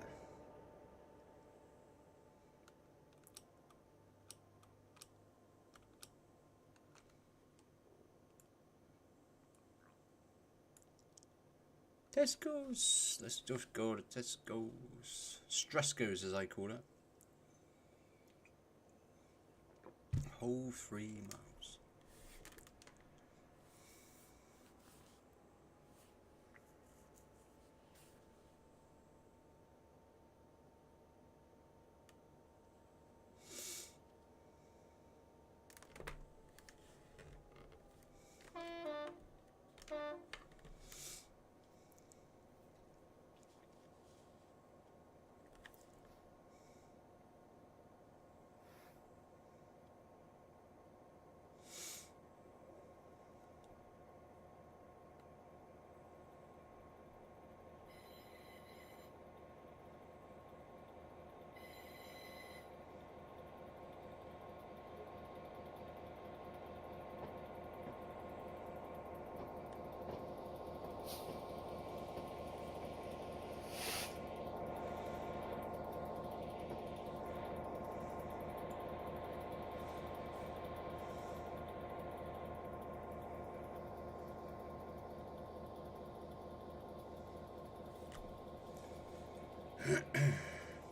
Tesco's. Let's just go to Tesco's. Stresco's, as I call it. Whole 3 miles.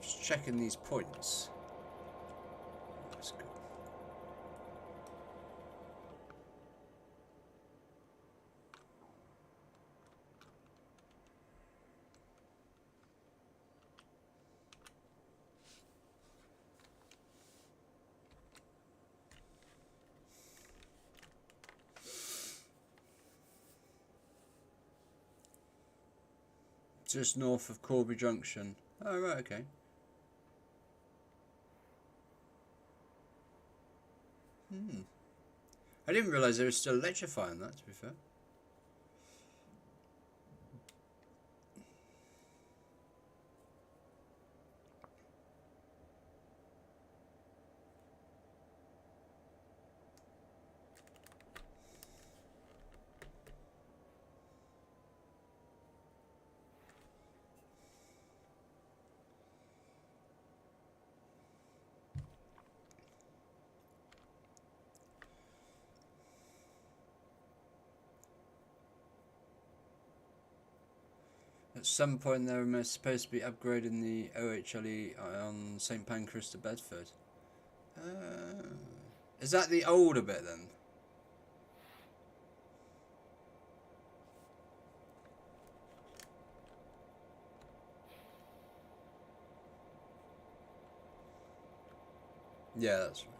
Just checking these points. That's good. Just north of Corby Junction. Oh, right, okay. I didn't realise they were still electrifying that, to be fair. At some point they were supposed to be upgrading the OHLE on St Pancras to Bedford. Is that the older bit then? Yeah, that's right.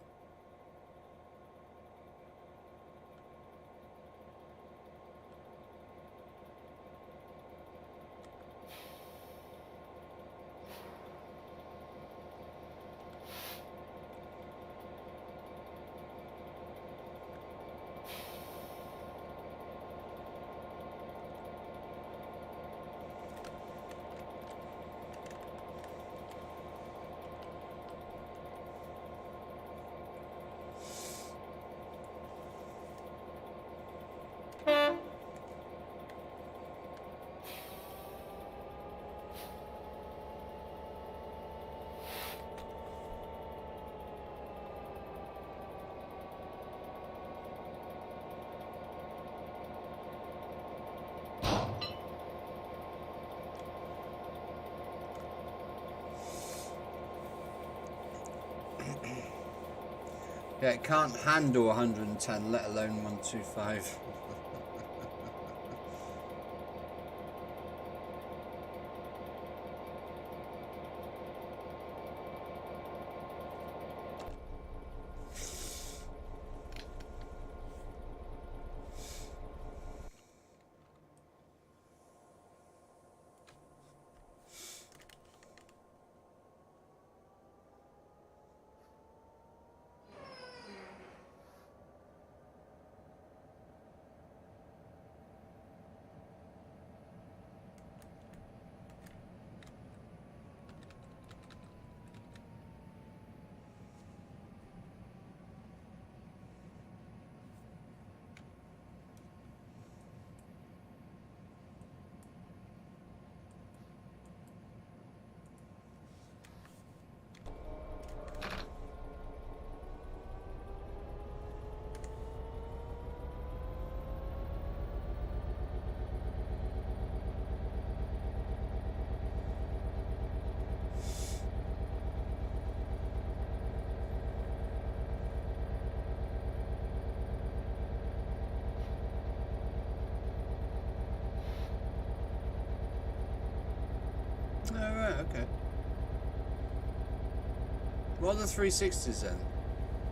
Yeah, it can't handle 110, let alone 125. Oh, right, okay. What are the 360s then?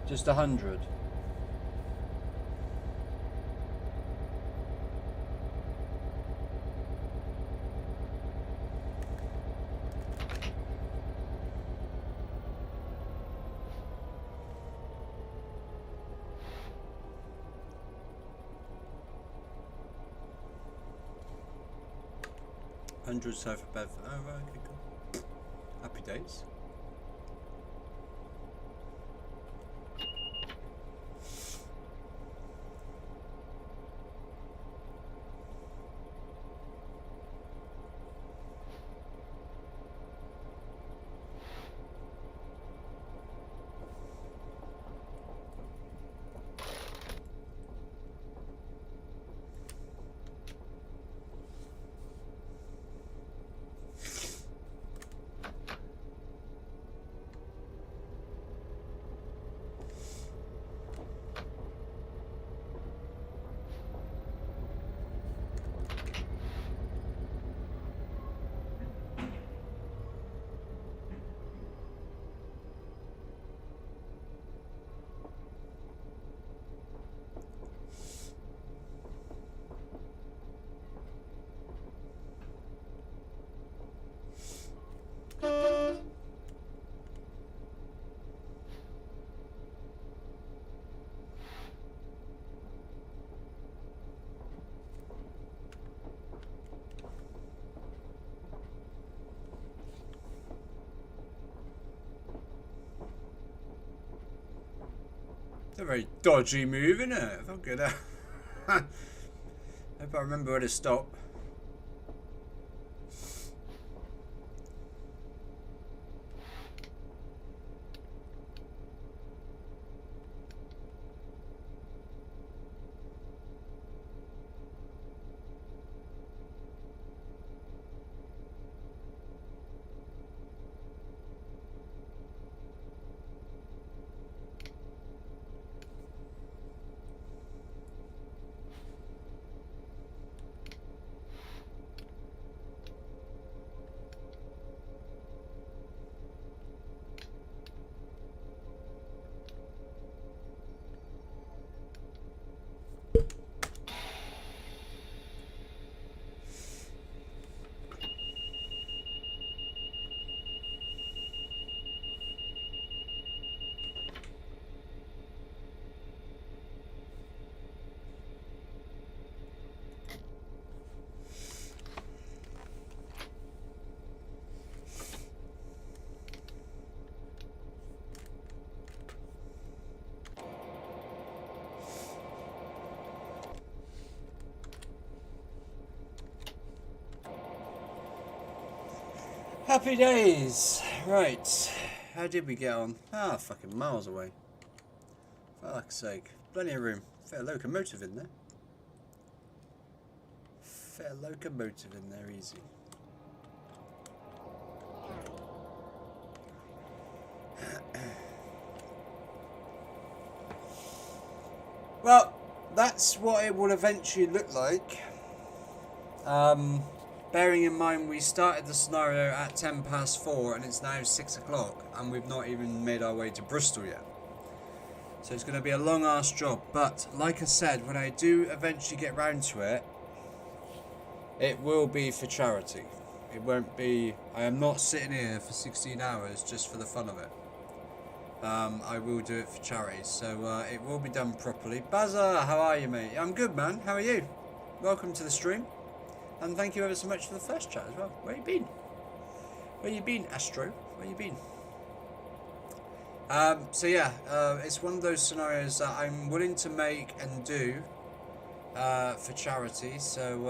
Just 100? Hundred sofa bed. Oh right, okay, cool. Happy days. It's a very dodgy move, isn't it? If I'm good at hope I remember where to stop. Happy days. Right. How did we get on? Ah, fucking miles away. For fuck's sake. Plenty of room. Fair locomotive in there. Fair locomotive in there, easy. Well, that's what it will eventually look like. Bearing in mind we started the scenario at 4:10 and it's now 6 o'clock and we've not even made our way to Bristol yet. So it's going to be a long ass job, but like I said, when I do eventually get round to it, it will be for charity. It won't be, I am not sitting here for 16 hours just for the fun of it. I will do it for charity, so it will be done properly. Bazza, how are you, mate? I'm good, man. How are you? Welcome to the stream. And thank you ever so much for the first chat as well. Where you been? Where you been, Astro? Where you been? So yeah, it's one of those scenarios that I'm willing to make and do for charity. So,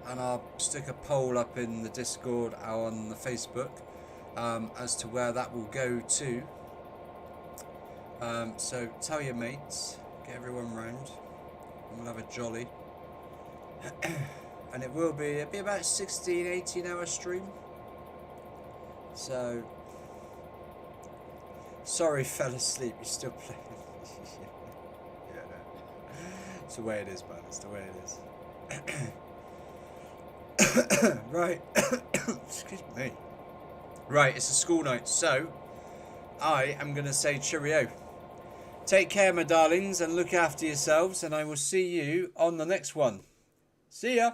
and I'll stick a poll up in the Discord or on the Facebook as to where that will go to. So tell your mates, get everyone round, and we'll have a jolly. And it'll be about 16-18 hour stream. So sorry, fell asleep. You're still playing. Yeah, no. It's the way it is, man. It's the way it is. Right. Excuse me. Right, it's a school night, so I am going to say cheerio. Take care, my darlings, and look after yourselves, and I will see you on the next one. See ya!